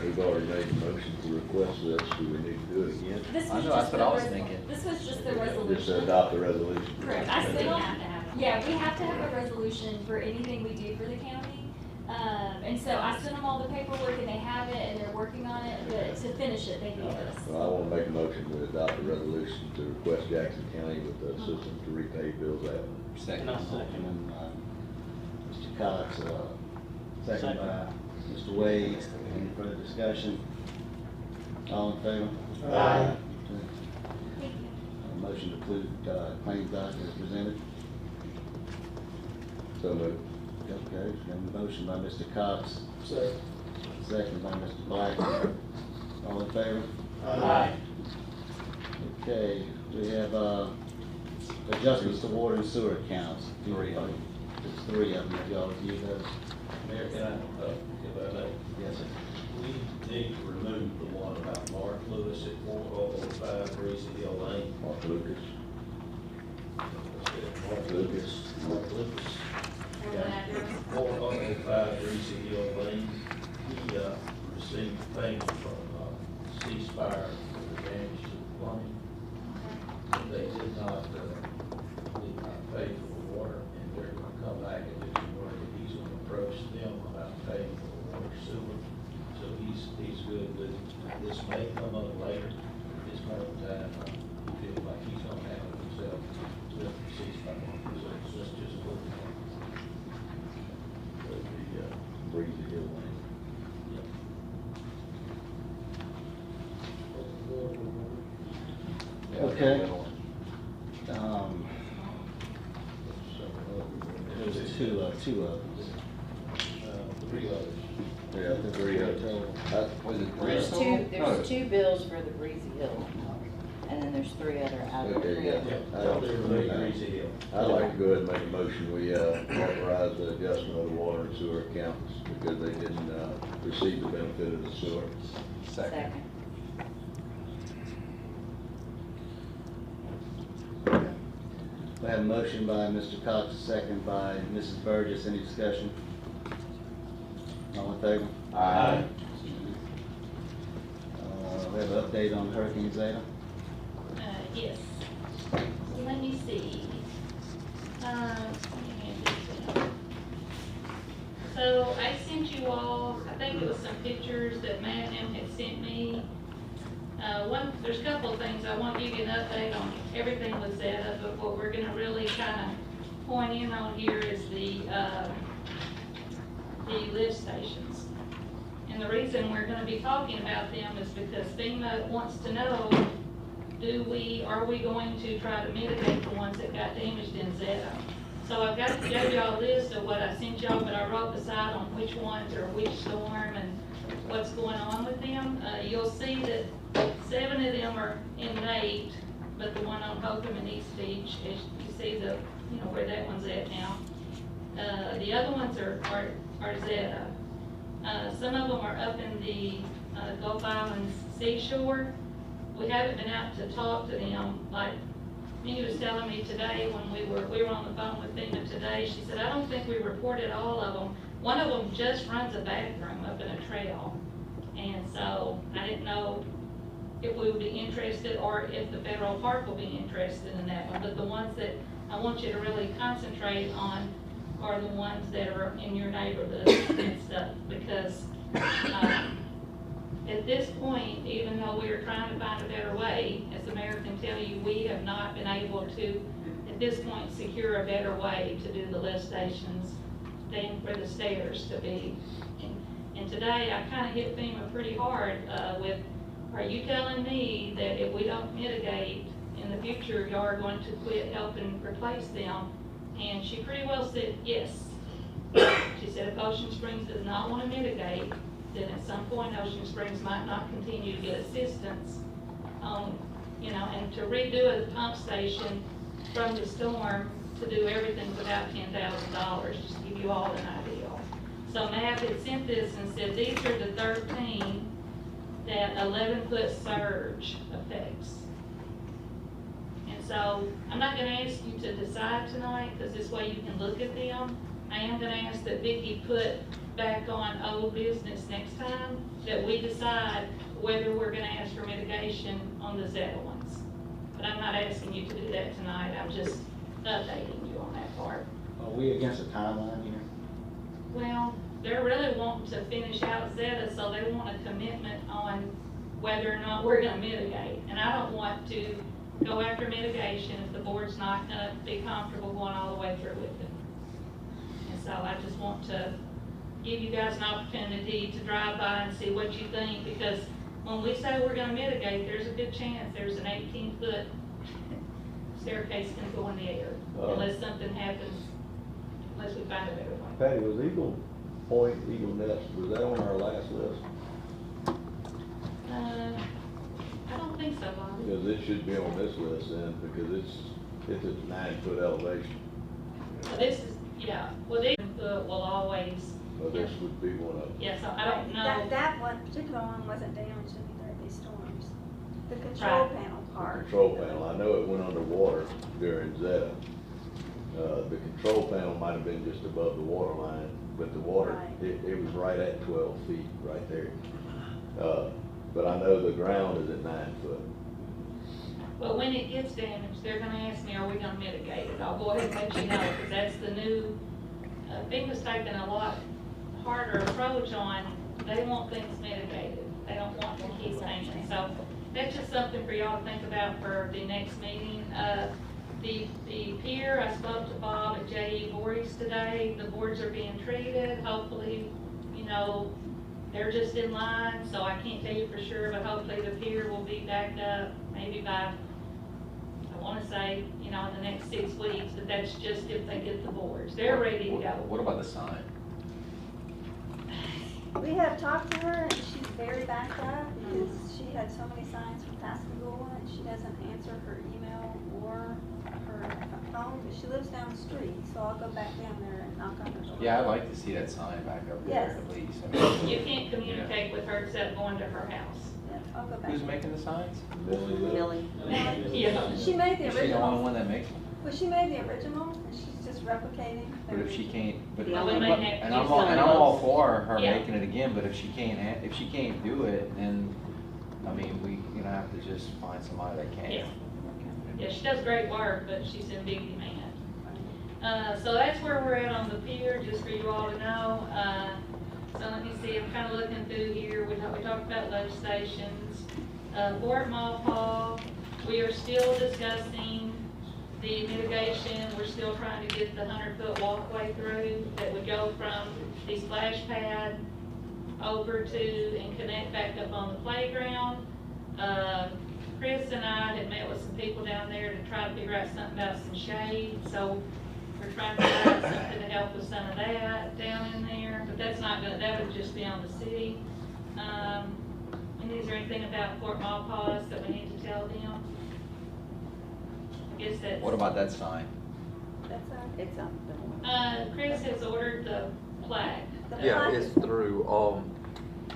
We've already made a motion to request this, do we need to do it again? This I was know, just that's what the I was res- thinking. This was just the Just resolution. adopt the resolution. Correct. I Okay. sent We them. have to have it. Yeah, we have to have a resolution for anything we do for the county. And so I sent them all the paperwork and they have it and they're working on it, but to finish it, they need this. Well, I want to make a motion to adopt the resolution to request Jackson County with the assistance to repave Bills Avenue. Second. And I'll second. And Mr. Cox, second by Mr. Wade. Any further discussion? All in favor? Aye. Thank you. Motion to approve claims docket as presented. So moved. Okay, got a motion by Mr. Cox, Second. second by Mr. Black. All in favor? Aye. Okay, we have adjustments to water and sewer accounts. Three of them. It's three of them, if y'all review those. Mayor, can I, if I may? Yes, sir. We need to remove the one about Mark Lewis at 4005 Breezy Hill Lane. Mark Lucas. Mark Lucas. Mark Lucas. And what address? 4005 Breezy Hill Lane. He received payment from ceasefire for the damage to the plumbing. They did not pay for the water, and they're gonna come back and do some work, and he's gonna approach them about paying for the water sewer. So he's good with it. This may come up later, at this point in time, he feels like he's gonna have it himself with the ceasefire. So it's just a little. Breezy Hill Lane. Okay. There's two of them. Three others. Yeah, three of them. Was it There's three? two, No. there's two bills for the Breezy Hill, and then there's three other out of Okay, three. yeah. Totally remove Breezy Hill. I'd like to go ahead and make a motion, we authorize the adjustment of the water and sewer accounts because they didn't receive the benefit of the sewer. Second. have a motion by Mr. Cox, a second by Mrs. Burgess. Any discussion? All in favor? Aye. We have an update on Hurricane Zeta. Yes. So let me see. So I sent you all, I think it was some pictures that Matt and them had sent me. There's a couple of things. I want to give you an update on everything with Zeta, but what we're gonna really kind of point in on here is the lift stations. And the reason we're gonna be talking about them is because FEMA wants to know, are we going to try to mitigate the ones that got damaged in Zeta? So I've got to give y'all a list of what I sent y'all, but I wrote beside on which ones are which storm and what's going on with them. You'll see that 7 of them are in Nate, but the one on Hokum and East Beach, as you see where that one's at now. The other ones are Zeta. Some of them are up in the Gulf Islands seashore. We haven't been out to talk to them. Like Minnie was telling me today when we were on the phone with FEMA today, she said, I don't think we reported all of them. One of them just runs a bathroom up in a trail. And so I didn't know if we would be interested or if the federal park will be interested in that one. But the ones that I want you to really concentrate on are the ones that are in your neighborhood and stuff. Because at this point, even though we are trying to find a better way, as the mayor can tell you, we have not been able to, at this point, secure a better way to do the lift stations than for the stairs to be. And today, I kind of hit FEMA pretty hard with, are you telling me that if we don't mitigate in the future, y'all are going to quit helping replace them? And she pretty well said yes. She said if Ocean Springs does not want to mitigate, then at some point Ocean Springs might not continue to get assistance on, and to redo a pump station from the storm to do everything for about $10,000, just to give you all an idea. So Matt had sent this and said these are the 13 that 11-foot surge affects. And so I'm not going to ask you to decide tonight, because this way you can look at them. I am going to ask that Vicki put back on old business next time, that we decide whether we're going to ask for mitigation on the Zeta ones. But I'm not asking you to do that tonight. I'm just updating you on that part. Are we against a timeline here? Well, they're really wanting to finish out Zeta, so they want a commitment on whether or not we're going to mitigate. And I don't want to go after mitigation if the board's not going to be comfortable going all the way through with it. And so I just want to give you guys an opportunity to drive by and see what you think, because when we say we're going to mitigate, there's a good chance there's an 18-foot staircase going to go in the air, unless something happens, unless we find a better way. Patty, was Eagle Point, Eagle Nest, was that on our last list? I don't think so, Bob. Because it should be on this list then, because it's at 9-foot elevation. So this is, yeah, well, this foot will always. So this would be one of them. Yeah, so I don't know. That one, particular one wasn't damaged in either of these storms. The control panel part. Control panel, I know it went underwater during Zeta. The control panel might have been just above the water line, but the water, it was right at 12 feet right there. But I know the ground is at 9 foot. Well, when it gets damaged, they're gonna ask me, are we gonna mitigate it? I'll go ahead and let you know, because that's the new, FEMA's taking a lot harder approach on, they want things mitigated. They don't want to keep changing. So that's just something for y'all to think about for the next meeting. The pier, I spoke to Bob at J.E. Voorhees today. The boards are being treated. Hopefully, they're just in line, so I can't tell you for sure, but hopefully the pier will be back up maybe by, I want to say, in the next 6 weeks, but that's just if they get the boards. They're ready to go. What about the sign? We have talked to her, and she's very backed up because she had so many signs from Pascagoula, and she doesn't answer her email or her phone, but she lives down the street, so I'll go back down there and knock on her door. Yeah, I'd like to see that sign back up there Yes. at least. I mean, You can't communicate with her except going to her house. Yeah, I'll go back. Who's making the signs? Millie. Yeah. She made the Is she the only original. one that makes them? Well, she made the original, and she's just replicating. But if she can't, but, Yeah, we may have to and do I'm all, and I'm something all else. for her Yeah. making it again, but if she can't do it, then, I mean, we, have to just find somebody that can. Yeah. Yeah, she does great work, but she's in big demand. So that's where we're at on the pier, just for you all to know. So let me see, I'm kind of looking through here. We talked about lift stations. Fort Mall, we are still discussing the mitigation. We're still trying to get the 100-foot walkway through that would go from the splash pad over to and connect back up on the playground. Chris and I had met with some people down there to try to figure out something about some shade, so we're trying to figure out something to help with some of that down in there, but that's not gonna, that would just be on the city. And is there anything about Fort Malpass that we need to tell them? I guess that's. What about that sign? That's It's on. Chris has ordered the plaque. Yeah, it's through,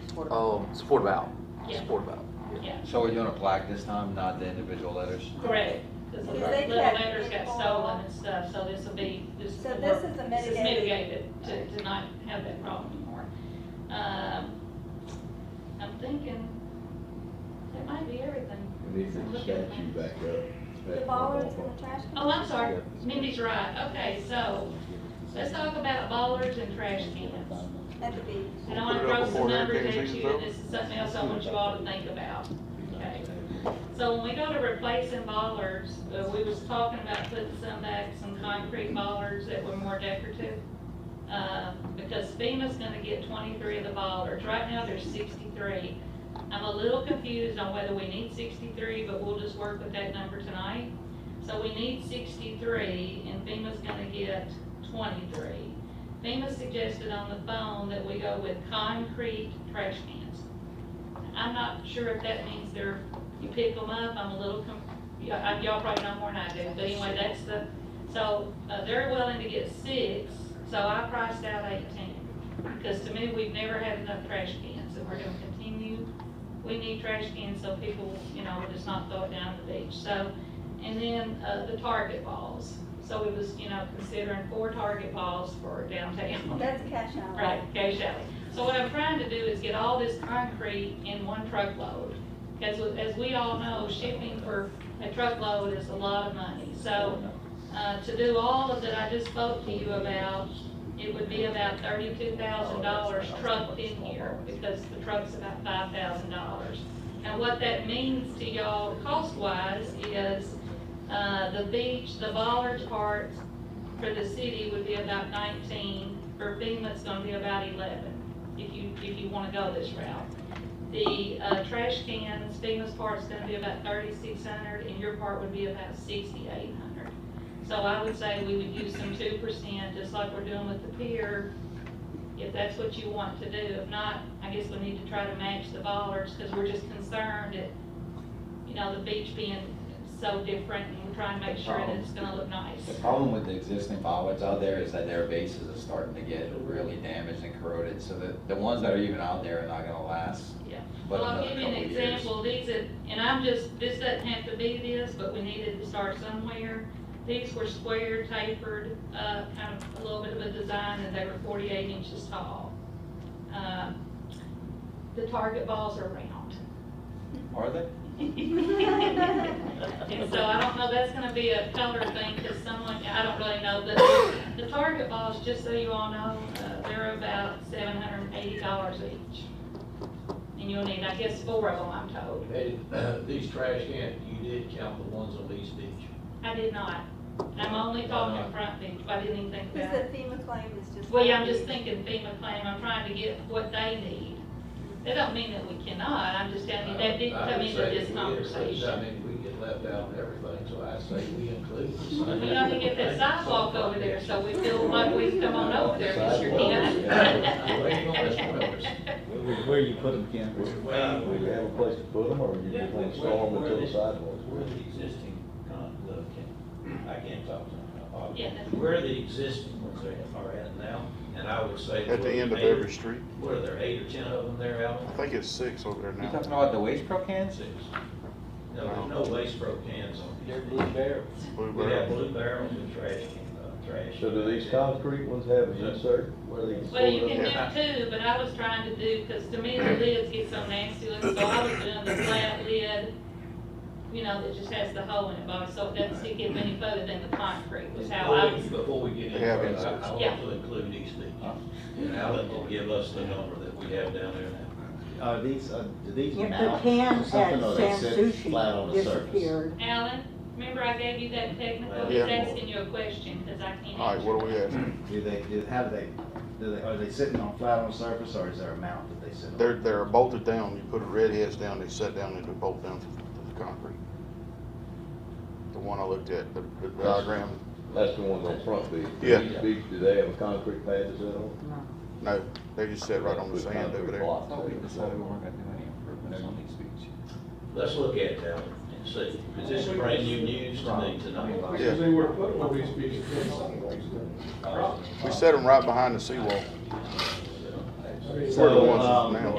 Support Valve. Yeah. Support Valve. Yeah, So we're doing a plaque this time, not the individual letters? correct, because the Because little they kept letters got it all. stolen and stuff, so this will be, So this is a this is mitigated. mitigated to not have that problem anymore. I'm thinking, that might be everything. We need the statue back up. The bollards and the trash cans. Oh, I'm sorry, Mindy's right, okay, so, let's talk about bollards and trash cans. At the beach. And I want to throw some numbers at you, and this is something else I want you all to think about, okay? So when we go to replacing bollards, we was talking about putting some concrete bollards that were more decorative. Because FEMA's gonna get 23 of the bollards, right now there's 63. I'm a little confused on whether we need 63, but we'll just work with that number tonight. So we need 63, and FEMA's gonna get 23. FEMA suggested on the phone that we go with concrete trash cans. I'm not sure if that means you pick them up, I'm a little, y'all probably know more than I do, but anyway, that's so they're willing to get 6, so I priced out 18. Because to me, we've never had enough trash cans, and we're gonna continue. We need trash cans so people, will just not throw it down the beach. So, and then the target balls. So we was, considering 4 target balls for downtown. That's a cash out. Right, cash alley. So what I'm trying to do is get all this concrete in one truckload. Because as we all know, shipping for a truckload is a lot of money. So to do all of that I just spoke to you about, it would be about $32,000 trucked in here, because the truck's about $5,000. And what that means to y'all cost-wise is the beach, the bollards part for the city would be about 19. For FEMA, it's gonna be about 11, if you wanna go this route. The trash cans, FEMA's part's gonna be about 3,600, and your part would be about 6,800. So I would say we would use some 2%, just like we're doing with the pier, if that's what you want to do. If not, I guess we need to try to match the bollards, because we're just concerned at, the beach being so different, and we're trying to make sure that it's gonna look nice. The problem with the existing bollards out there is that their bases are starting to get really damaged and corroded, so the ones that are even out there are not gonna last. Yeah. But Well, I'll another give you an couple of years. example. This doesn't have to be this, but we needed to start somewhere. These were square, tapered, kind of a little bit of a design, and they were 48 inches tall. The target balls are round. Are they? And so I don't know, that's gonna be a color thing, because I don't really know, but the target balls, just so you all know, they're about $780 each. And you'll need, I guess, 4 of them, I'm told. These trash cans, you did count the ones on East Beach. I did not. I'm only talking Front Beach, but I didn't even think Because about the it. FEMA claim is just. Well, yeah, I'm just thinking FEMA claim, I'm trying to get what they need. That don't mean that we cannot, I'm just telling you, that didn't come into this conversation. We get left out and everything, so I say we include this. We got to get that sidewalk over there, so we feel like we can come on over there, Mr. Kent. Where you put them, Ken? Do you have a place to put them, or you just want to install them until the sidewalks? Where the existing, I can't talk to them. Yeah. Where the existing ones are at now, and I would say. At the end of every street. What are there, 8 or 10 of them there, Al? I think it's 6 over there You now. talking about the waste pro cans? 6. No, there's no waste pro cans on They're these. blue barrels. We have blue barrels and trash. So do these concrete ones have an insert where they can Well, you pull can it up? do two, but I was trying to do, because to me the lids get so nasty looking, so I was doing the flat lid, you know, that just has the hole in it, Bobby, so it doesn't stick in any further than the concrete, was how I was. Before we get into Have it, inserts. I want to include East Beach. And Alan will give us the number that we have down there now. Are these, do these If the mount can or something, at or they Sam sit flat on Sushi the surface? disappeared. Alan, remember I gave you that technical, he's Yeah. asking you a question, because I can't answer. All right, what are we asking? Are they sitting on flat on the surface, or is there a mount that they sit on? They're bolted down, you put a red heads down, they set down and they bolt down to the concrete. The one I looked at, the diagram, That's the ones on front beach. Yeah. East Beach, do they have a concrete pad to sit on? no, they just set right on the Put sand over concrete there. blocks I thought we in. decided we weren't gonna do any improvements on these beaches. Let's look at it, Alan, and see, because this is brand new news to me tonight. Yeah. They were putting all these beaches We set them right behind the seawall. I mean, We're the ones So, now.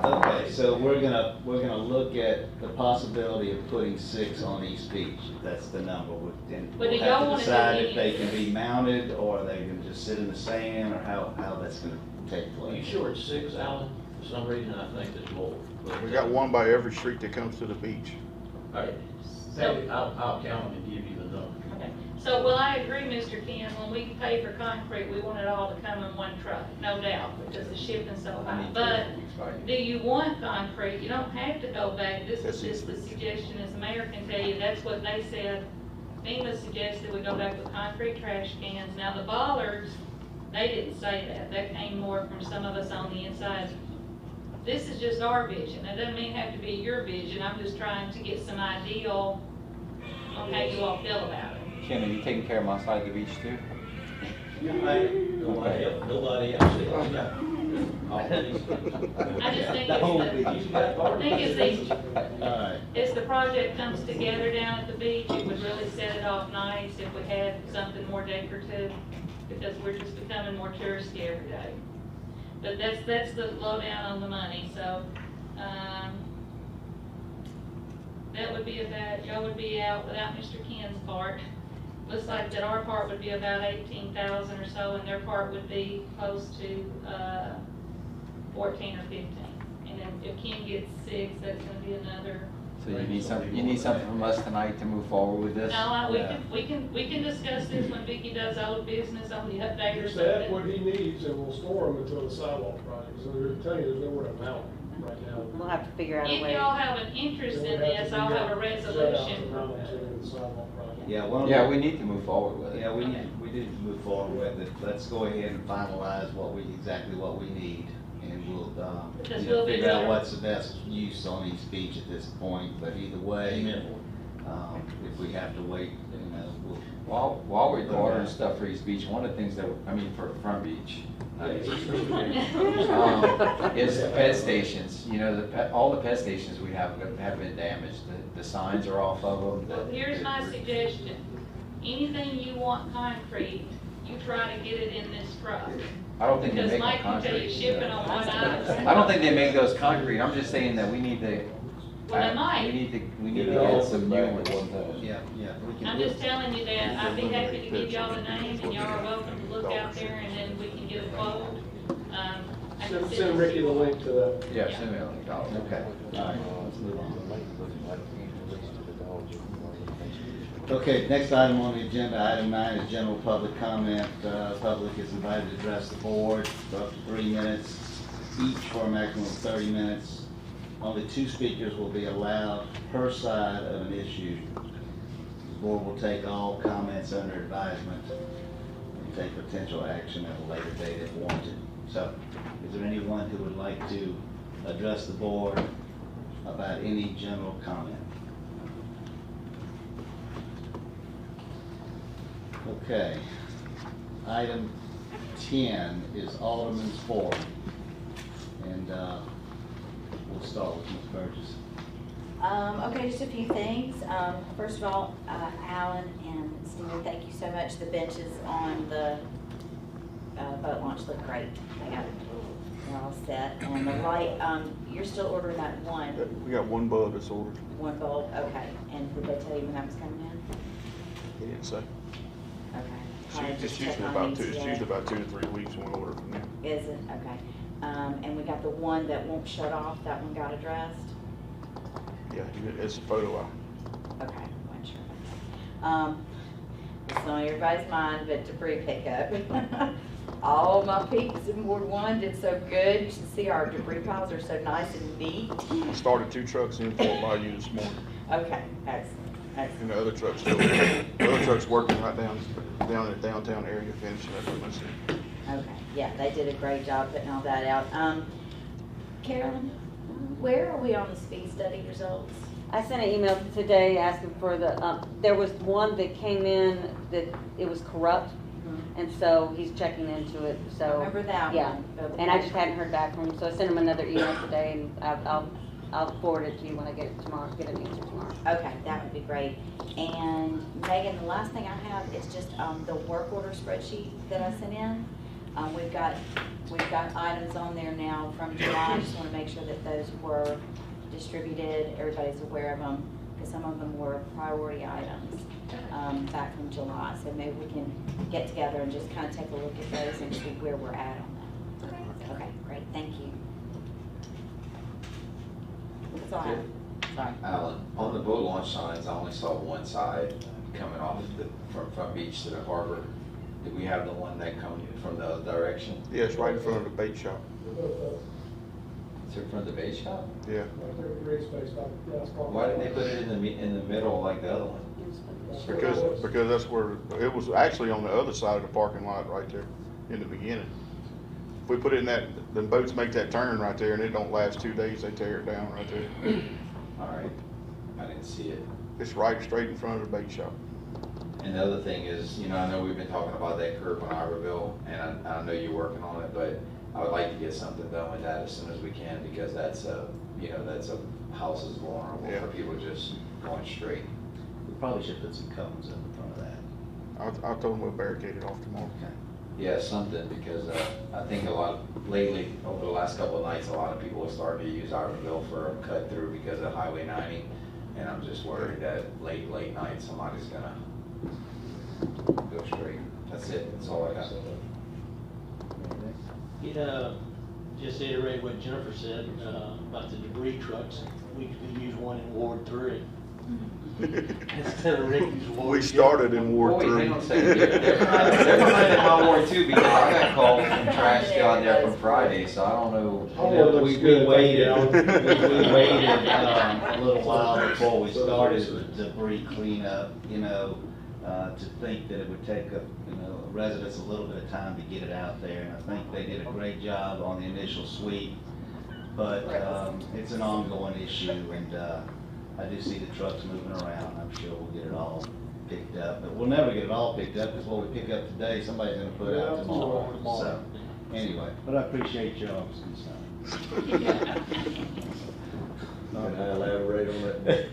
Okay, so we're gonna look at the possibility of putting 6 on East Beach, if that's the number. Then But do we'll y'all have to wanna do decide if any- they can be mounted, or they can just sit in the sand, or how that's gonna take Are you place. sure it's 6, Alan? For some reason, I think there's more. We got one by every street that comes to the beach. All right, Sandy, I'll count them and give you the number. Okay, so, well, I agree, Mr. Ken, when we pay for concrete, we want it all to come in one truck, no doubt, because the shipping's so high. But do you want concrete? You don't have to go back, this is just the suggestion, as the mayor can tell you, that's what they said. FEMA suggested we go back with concrete trash cans. Now, the bollards, they didn't say that, that came more from some of us on the inside. This is just our vision, it doesn't mean it have to be your vision, I'm just trying to get some ideal on how you all feel about it. Ken, are you taking care of my side of the beach too? Nobody else is, yeah. I just think The whole it's beach. I think it's Alright, as the project comes together down at the beach, it would really set it off nice if we had something more decorative, because we're just becoming more touristy every day. But that's the lowdown on the money, so, that would be about, y'all would be out without Mr. Ken's part. Looks like that our part would be about 18,000 or so, and their part would be close to, 14 or 15. And then if Ken gets 6, that's gonna be another. So you need something from us tonight to move forward with this? No, we can discuss this when Vicki does old business on the update or Just add what something. he needs and we'll store them until the sidewalk project. So they're telling you there's nowhere to mount right now. We'll have to figure out a If way. y'all have an interest in this, I'll have a resolution. yeah, We need to move forward with it. Yeah, we need to move forward with it. Let's go ahead and finalize exactly what we need, and we'll, Because you know, we'll be figure out there. what's the best use on East Beach at this point, but either way, if we have to wait, you know, we'll. While we're ordering stuff for East Beach, one of the things that, for the front beach, is the pet stations. You know, all the pet stations we have been damaged. The signs are off of them. Well, here's my suggestion. Anything you want concrete, you try to get it in this truck. I don't think they Because make Mike them can tell you concrete. shipping on one item. I don't think they make those concrete. I'm just saying that we need to. Well, they might. We need to get some new ones. Yeah, we can. I'm just telling you that, I'd be happy to give y'all the name, and y'all are welcome to look out there, and then we can get a quote. I can Send Ricky the link to that. Yeah, send me a link. Okay, all right, let's move on. Okay, next item on the agenda, item 9 is general public comment. Public is invited to address the board for up to 3 minutes, each for a maximum of 30 minutes. Only 2 speakers will be allowed per side of an issue. The board will take all comments under advisement and take potential action at a later date if warranted. So, is there anyone who would like to address the board about any general comment? Okay. Item 10 is Alderman's Forum. And we'll start with Ms. Burgess. Okay, just a few things. First of all, Alan and Steve, thank you so much. The benches on the boat launch look great. They got we're all set. And the light, you're still ordering that one, We got one bulb that's ordered. one bulb, okay. And did they tell you when that was coming in? He didn't say. Okay. Kinda It's just usually check on about these, it's yeah. usually about 2 to 3 weeks when we order from them. Is it? Okay. And we got the one that won't shut off, that one got addressed? Yeah, it's a photo out. Okay, wasn't sure about that. It's on everybody's mind, but debris pickup. All my peeps in Ward 1 did so good. You should see our debris piles are so nice and neat. I started 2 trucks in Fort Bayou this morning, Okay, excellent, and excellent. the other truck's still, the other truck's working right down in the downtown area, finishing up what I said. Okay, yeah, they did a great job putting all that out. Carolyn, where are we on the speed study results? I sent an email today asking for the, there was one that came in that it was corrupt, and so he's checking into it, so. I remember that Yeah, one. and I just hadn't heard back from him, so I sent him another email today, and I'll forward it to you when I get it tomorrow, get an answer tomorrow. Okay, that would be great. And Megan, the last thing I have is just the work order spreadsheet that I sent in. We've got items on there now from July. I just want to make sure that those were distributed, everybody's aware of them, because some of them were priority items back from July. So maybe we can get together and just kind of take a look at those and see where we're at on them. Okay, great, thank you. That's all I have. Sorry. Alan, on the boat launch signs, I only saw one side coming off from beach to the harbor. Did we have the one that comes from the other direction? Yeah, it's right in front of the bait shop. Is it from the bait shop? Yeah. Why didn't they put it in the middle like the other one? Because that's where, it was actually on the other side of the parking lot right there in the beginning. If we put it in that, the boats make that turn right there and it don't last 2 days, they tear it down right there. All right, I didn't see it. It's right straight in front of the bait shop. And the other thing is, I know we've been talking about that curb on Iberville, and I know you're working on it, but I would like to get something done with that as soon as we can, because that's a house is vulnerable for people just going straight. We probably should put some cones in front of that. I told them we'll barricade it off tomorrow. Okay. Yeah, something, because I think lately, over the last couple of nights, a lot of people are starting to use Iberville for a cut through because of Highway 90, and I'm just worried that late night, somebody's gonna go straight. That's it, that's all I got. Just to iterate what Jennifer said about the debris trucks, we could use one in Ward 3. Instead of Ricky's Ward. We started in Ward 3. Hang on a second. They're behind in my Ward too, because I got called from trash down there from Friday, so I don't know. We waited, a little while before we started the debris cleanup, to think that it would take residents a little bit of time to get it out there. And I think they did a great job on the initial sweep, but it's an ongoing issue, and I do see the trucks moving around. I'm sure we'll get it all picked up, but we'll never get it all picked up, because what we pick up today, somebody's gonna put out tomorrow. So, anyway, but I appreciate y'all's concern. Can I elaborate on that?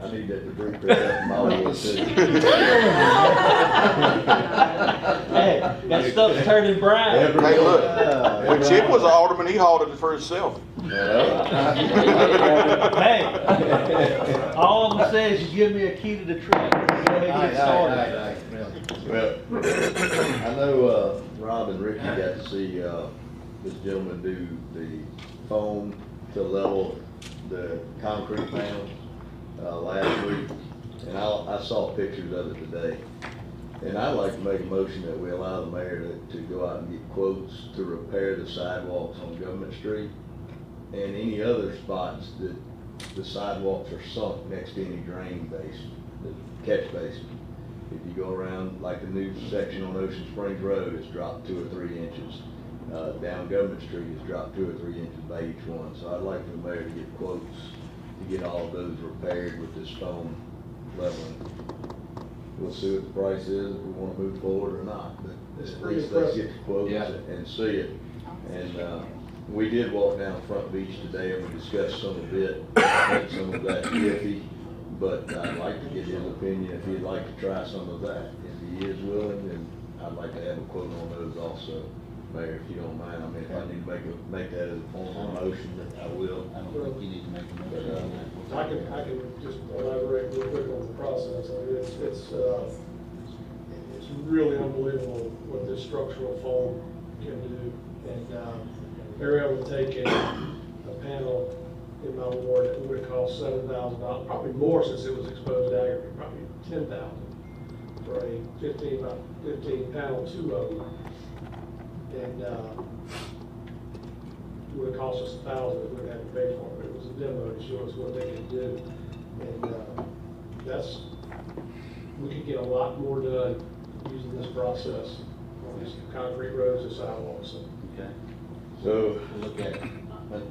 I need that debris picked up in my ward too. Hey, that stuff's turning brown. Hey, look, when Chip was an alderman, he hauled it for himself. Hey, all I'm gonna say is you give me a key to the truck. Go ahead and get started. Well, I know Rob and Ricky got to see this gentleman do the foam to level the concrete panels last week, and I saw pictures of it today. And I'd like to make a motion that we allow the mayor to go out and get quotes to repair the sidewalks on Government Street and any other spots that the sidewalks are sunk next to any drain basin, the catch basin. If you go around, like the new section on Ocean Springs Road, it's dropped 2 or 3 inches. Down Government Street, it's dropped 2 or 3 inches by each one. So I'd like for the mayor to get quotes to get all of those repaired with this foam leveling. We'll see what the price is, if we want to move forward or not, but at least let's get the quotes and see it. And we did walk down Front Beach today and we discussed some of it. I think some of that's iffy, but I'd like to get his opinion if he'd like to try some of that. If he is willing, then I'd like to have a quote on those also. Mayor, if you don't mind, I mean, if I need to make that as a formal motion, I will. I don't think you need to make a motion on that. I can just elaborate real quick on the process. I mean, it's really unbelievable what this structural foam can do. And they're able to take a panel in my ward that would have cost $7,000, probably more since it was exposed aggregate, probably $10,000 for a 15 by 15 panel 2 and it would have cost us $1,000 if we had to pay for it. It was a demo to show us what they could do, and we could get a lot more done using this process on these concrete roads and sidewalks. Okay. So, We'll look at it. Let's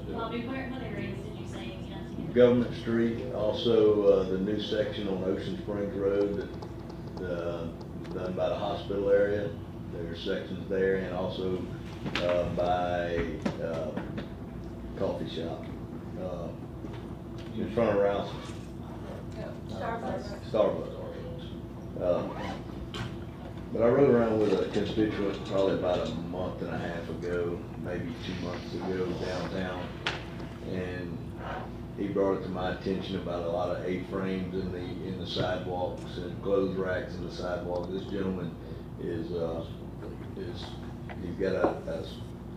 do Bobby, it. what areas did you say you got to? Government Street, also the new section on Ocean Springs Road that done by the hospital area. There's sections there, and also by coffee shop in front of Rouse's. Starbucks. But I rode around with a constituent probably about a month and a half ago, maybe 2 months ago downtown, and he brought it to my attention about a lot of A-frames in the sidewalks and clothes racks in the sidewalk. This gentleman he's got a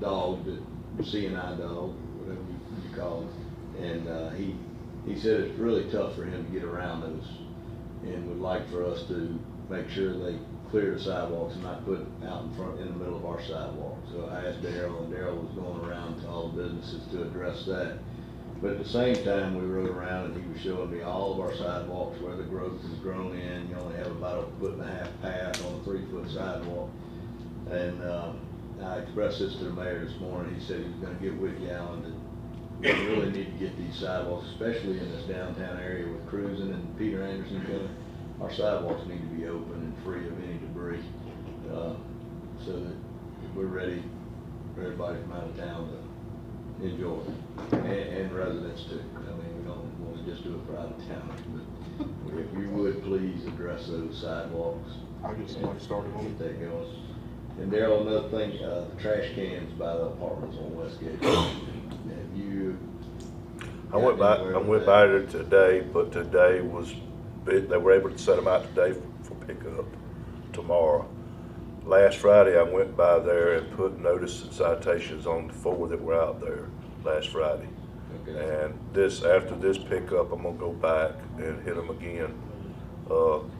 dog, that CNI dog, whatever you call it, and he said it's really tough for him to get around those, and would like for us to make sure they clear the sidewalks and not put out in the middle of our sidewalk. So I asked Darryl, and Darryl was going around to all the businesses to address that. But at the same time, we rode around and he was showing me all of our sidewalks where the growth has grown in. You only have about a 1.5 foot path on a 3-foot sidewalk. And I expressed this to the mayor this morning. He said he was going to get with you, Alan, that we really need to get these sidewalks, especially in this downtown area with cruising and Peter Anderson coming. Our sidewalks need to be open and free of any debris, so that we're ready for everybody from out of town to enjoy it, and residents too. I mean, we don't want to just do it for out of towners, but if you would please address those sidewalks. I'll get somebody started on Get that going. And Darryl, another thing, the trash cans by the apartments on Westgate. Have you? I went by there today, but today they were able to set them out today for pickup tomorrow. Last Friday, I went by there and put notice and citations on the 4 that were out there last Friday. Okay. And after this pickup, I'm gonna go back and hit them again,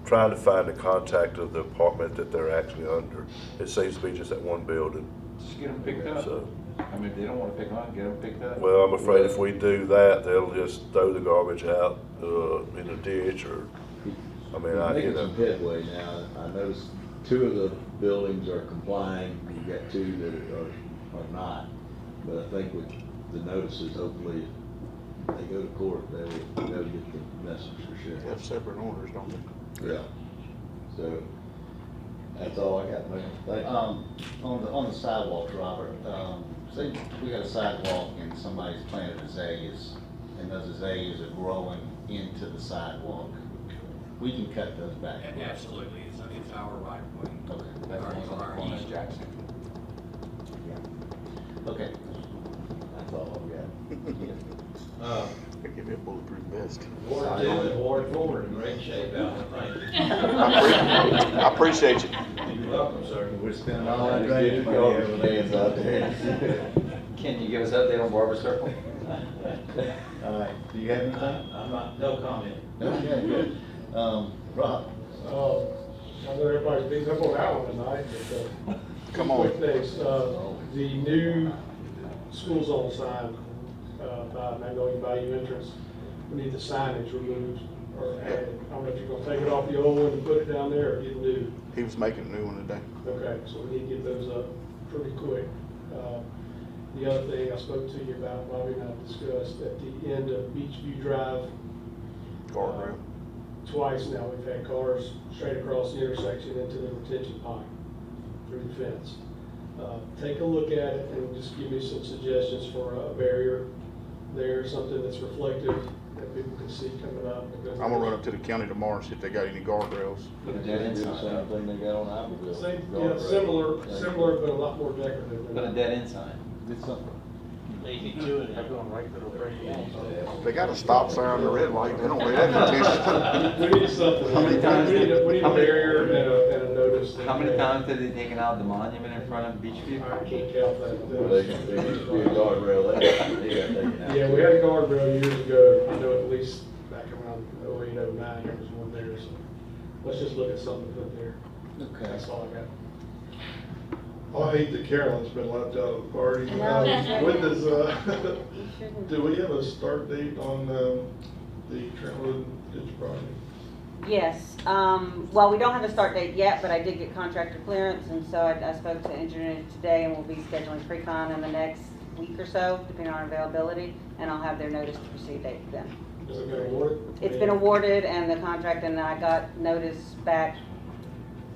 trying to find the contact of the apartment that they're actually under. It seems to be just that one building. Just get them picked up. So, I mean, if they don't want to pick on, get them picked up. well, I'm afraid if we do that, they'll just throw the garbage out in a ditch, or, I mean, Making some headway now. I noticed 2 of the buildings are complying. You've got 2 that are not. But I think with the notices, hopefully, if they go to court, they'll get the message for sure. They have separate owners, don't they? Yeah. So that's all I got, man. Thank you. On the sidewalks, Robert, say we got a sidewalk and somebody's planted azaleas, and those azaleas are growing into the sidewalk. We can cut those back. Absolutely, it's our right of way. Okay. That's the one on the corner of Jackson. Okay. That's all I've got. Give me a bulletproof vest. Ward 2 and Ward 4 in great shape out there, thank you. I appreciate you. You're welcome, sir. We're spending All all that that drainage drainage garbage money cans out there. Can you give us an update on Barber Circle? All right, do you have anything? I'm not, no comment. Okay, good. Rob? I know everybody's beating up on that one tonight, but Come on. quick things. The new school zone sign by Magnolia Bayou entrance, we need the signage removed or added. I don't know if you're gonna take it off the old one and put it down there or get new. He was making a new one today. Okay, so we need to get those up pretty quick. The other thing I spoke to you about, Bobby and I discussed, at the end of Beachview Drive, Guardrail. twice now we've had cars straight across the intersection into the retention pond through the fence. Take a look at it and just give me some suggestions for a barrier there, something that's reflective that people can see coming up. I'm gonna run up to the county tomorrow and see if they got any guardrails. Put a dead end sign. Same thing they got on Iberville. Same, yeah, similar, but a lot more decorative. Put a dead end sign. Get something. Leave me to it. They got a stop sign on the red light, they don't pay that attention. We need something. How many times- We need a barrier and a notice. How many times have they taken out the monument in front of Beachview? I can't count that. They used to be a guardrail, they got taken out. Yeah, we had a guardrail years ago, I know at least back around 08, 09, there was one there, so let's just look at something to put there. Okay. That's all I got. I hate that Carolyn's been left out of the party. No, When does, You shouldn't. do we have a start date on, the Trent Road ditch project? Yes, well, we don't have a start date yet, but I did get contractor clearance, and so I spoke to engineer today, and we'll be scheduling pre-con in the next week or so, depending on availability, and I'll have their notice to proceed date then. Has it been awarded? It's been awarded, and the contract, and I got notice back,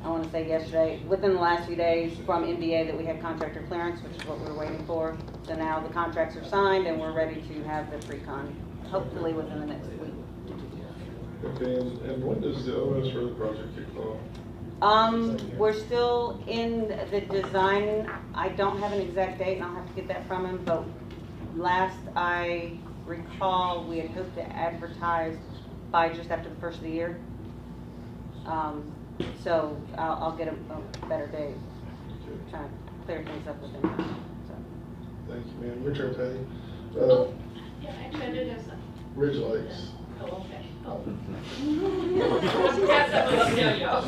I want to say yesterday, within the last few days from MDA that we had contractor clearance, which is what we were waiting for. So now the contracts are signed, and we're ready to have the pre-con, hopefully within the next week. Okay, and when does the OS for the project kick off? We're still in the design. I don't have an exact date, and I'll have to get that from him, but last I recall, we had hoped to advertise by just after the first of the year. So I'll get a better date, trying to clear things up with him. So. Thank you, ma'am. Your turn, Patty. Yeah, actually, I did have some. Ridge lights. Oh, okay. Oh. Got something to tell y'all.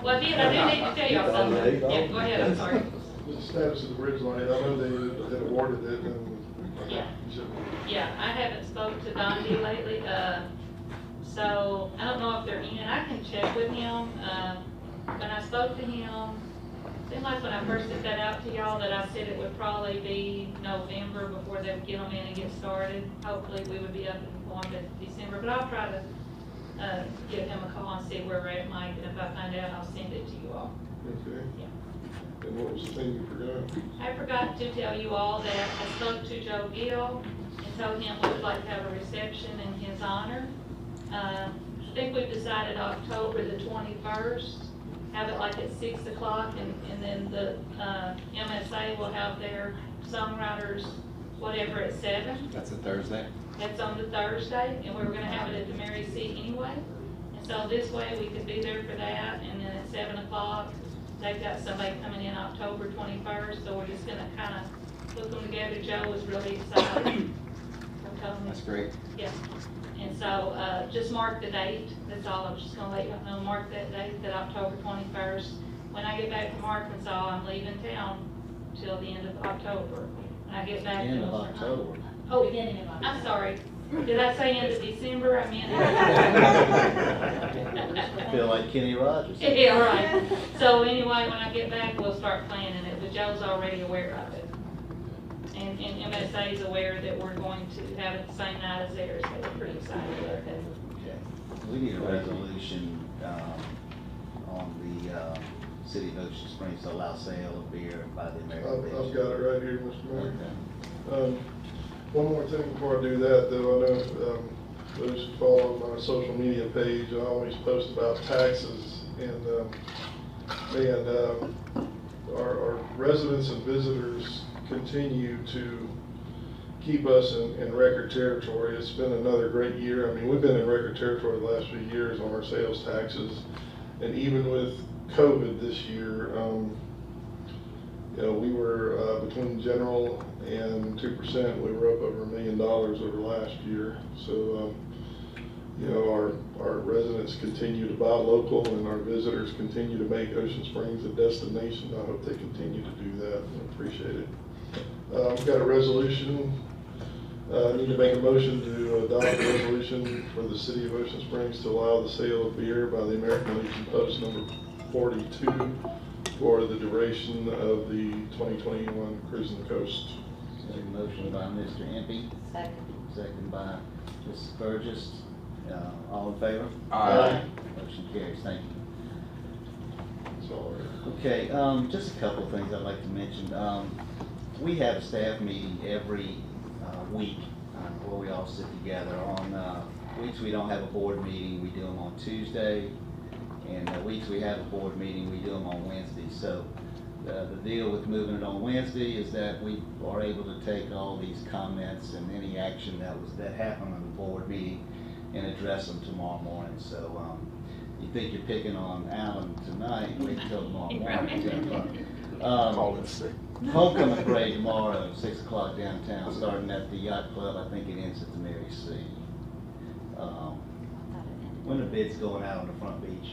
Well, I do need to tell y'all something. Yeah, go ahead, I'm sorry. The status of the ridge light, I know they had awarded it and. Yeah. Yeah, I haven't spoken to Donnie lately, so I don't know if they're in. I can check with him. When I spoke to him, seemed like when I first sent that out to y'all that I said it would probably be November before they would get them in and get started. Hopefully we would be up and informed in December, but I'll try to give him a call and see where we're at, Mike, and if I find out, I'll send it to you all. Okay. Yeah. And what was the thing you forgot? I forgot to tell you all that I spoke to Joe Gill and told him we would like to have a reception in his honor. I think we've decided October the 21st, have it like at 6 o'clock, and then the MSA will have their songwriters, whatever, at 7. That's a Thursday? That's on the Thursday, and we were gonna have it at the Mary C anyway. And so this way we could be there for that, and then at 7 o'clock, they've got somebody coming in October 21st, so we're just gonna kind of put them together. Joe was really excited. That's great. Yeah. And so, just mark the date, that's all, I'm just gonna let you know, mark that date, that October 21st. When I get back from Arkansas, I'm leaving town till the end of October. When I get back. End of October. Oh, beginning of October. I'm sorry, did I say end of December? I meant. I feel like Kenny Rogers. Yeah, right. So anyway, when I get back, we'll start planning it, but Joe's already aware of it. And MSA is aware that we're going to have it the same night as theirs, so we're pretty excited about that. Okay. We need a resolution, on the, City of Ocean Springs to allow sale of beer by the American Legion. I've got it right here, Mr. Mayor. Okay. One more thing before I do that, though, I know those who follow my social media page, I always post about taxes, and our residents and visitors continue to keep us in record territory. It's been another great year. I mean, we've been in record territory the last few years on our sales taxes, and even with COVID this year, you know, we were between general and 2%. We were up over $1 million over last year. So, you know, our residents continue to buy local, and our visitors continue to make Ocean Springs a destination. I hope they continue to do that. I appreciate it. We've got a resolution. I need to make a motion to adopt a resolution for the City of Ocean Springs to allow the sale of beer by the American Legion Post number 42 for the duration of the 2021 Cruising the Coast. A motion by Mr. Impey. Second. Second by Ms. Burgess. All in favor? Aye. Motion carries. Thank you. That's all right. Okay, just a couple of things I'd like to mention. We have a staff meeting every week where we all sit together. On weeks we don't have a board meeting, we do them on Tuesday, and the weeks we have a board meeting, we do them on Wednesday. So the deal with moving it on Wednesday is that we are able to take all these comments and any action that happened on the board meeting and address them tomorrow morning. So you think you're picking on Alan tonight, wait until tomorrow morning, 10 o'clock. Homecoming parade tomorrow, 6 o'clock downtown, starting at the Yacht Club. I think it ends at the Mary C. When the bids going out on the front beach?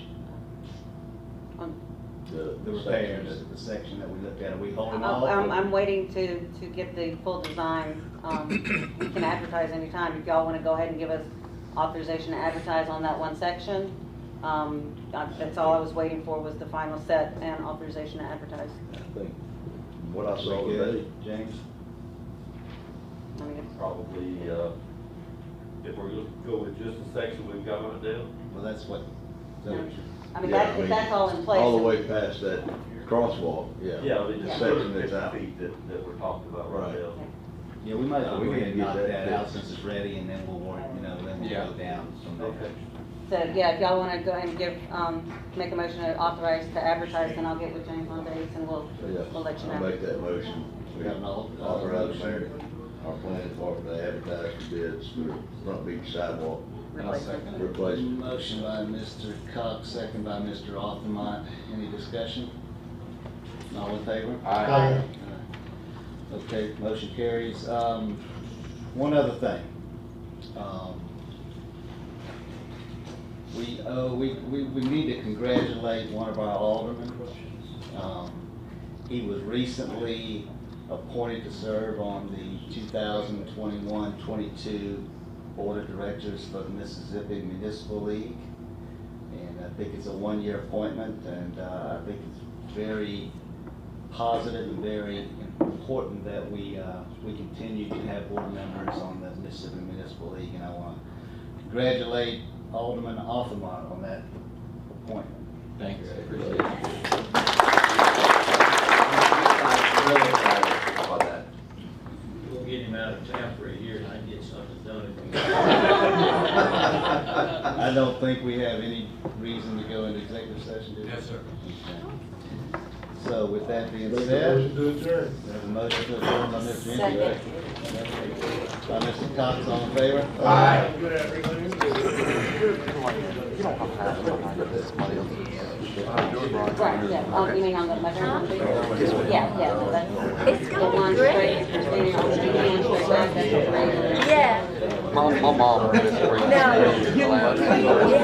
The repairs, the section that we looked at, are we holding off? I'm waiting to get the full design. We can advertise anytime. If y'all want to go ahead and give us authorization to advertise on that one section, that's all I was waiting for, was the final set and authorization to advertise. I think what I saw today, James? Probably, if we're gonna go with just the section we've got on it now. Well, that's what. I mean, if that's all in place. all the way past that crosswalk, yeah. Yeah, I mean, The just section the that's 50 out. feet that we're talking about right Right. now. Yeah, we might as well We go can ahead and get knock that that out fixed. since it's ready, and then we'll work, then we'll Yeah. go down from there. Okay. So, yeah, if y'all want to go ahead and give, make a motion to authorize to advertise, then I'll get with James on dates and we'll let you know. I'll make that motion. We have an Authorize the mayor, our planning department to advertise for bids for front beach sidewalk Replacement. replacement. Motion by Mr. Cox, second by Mr. Aldermen. Any discussion? All in favor? Aye. Okay, motion carries. One other thing. We need to congratulate one of our aldermen. He was recently appointed to serve on the 2021-22 Board of Directors for the Mississippi Municipal League. And I think it's a one-year appointment, and I think it's very positive and very important that we continue to have board members on the Mississippi Municipal League. And I want to congratulate Alderman Aldermen on that appointment. Thanks, I appreciate it. I'm Really excited about that. We'll get him out of town for a year and I can get something done. I don't think we have any reason to go into executive session, do we? Yes, sir. Okay. So with that being Make a said, motion to adjourn. we have a motion to adjourn by Mr. Second. Ymca. By Mr. Cox, all in favor? Aye. Good afternoon. You don't have to have it behind it, it's somebody else's. Right, yeah, you mean on the mushroom? Yeah, no, that's, the one great. straight, Christina, on the straight back, that's a great. Yeah. My mom had a spring. No. Last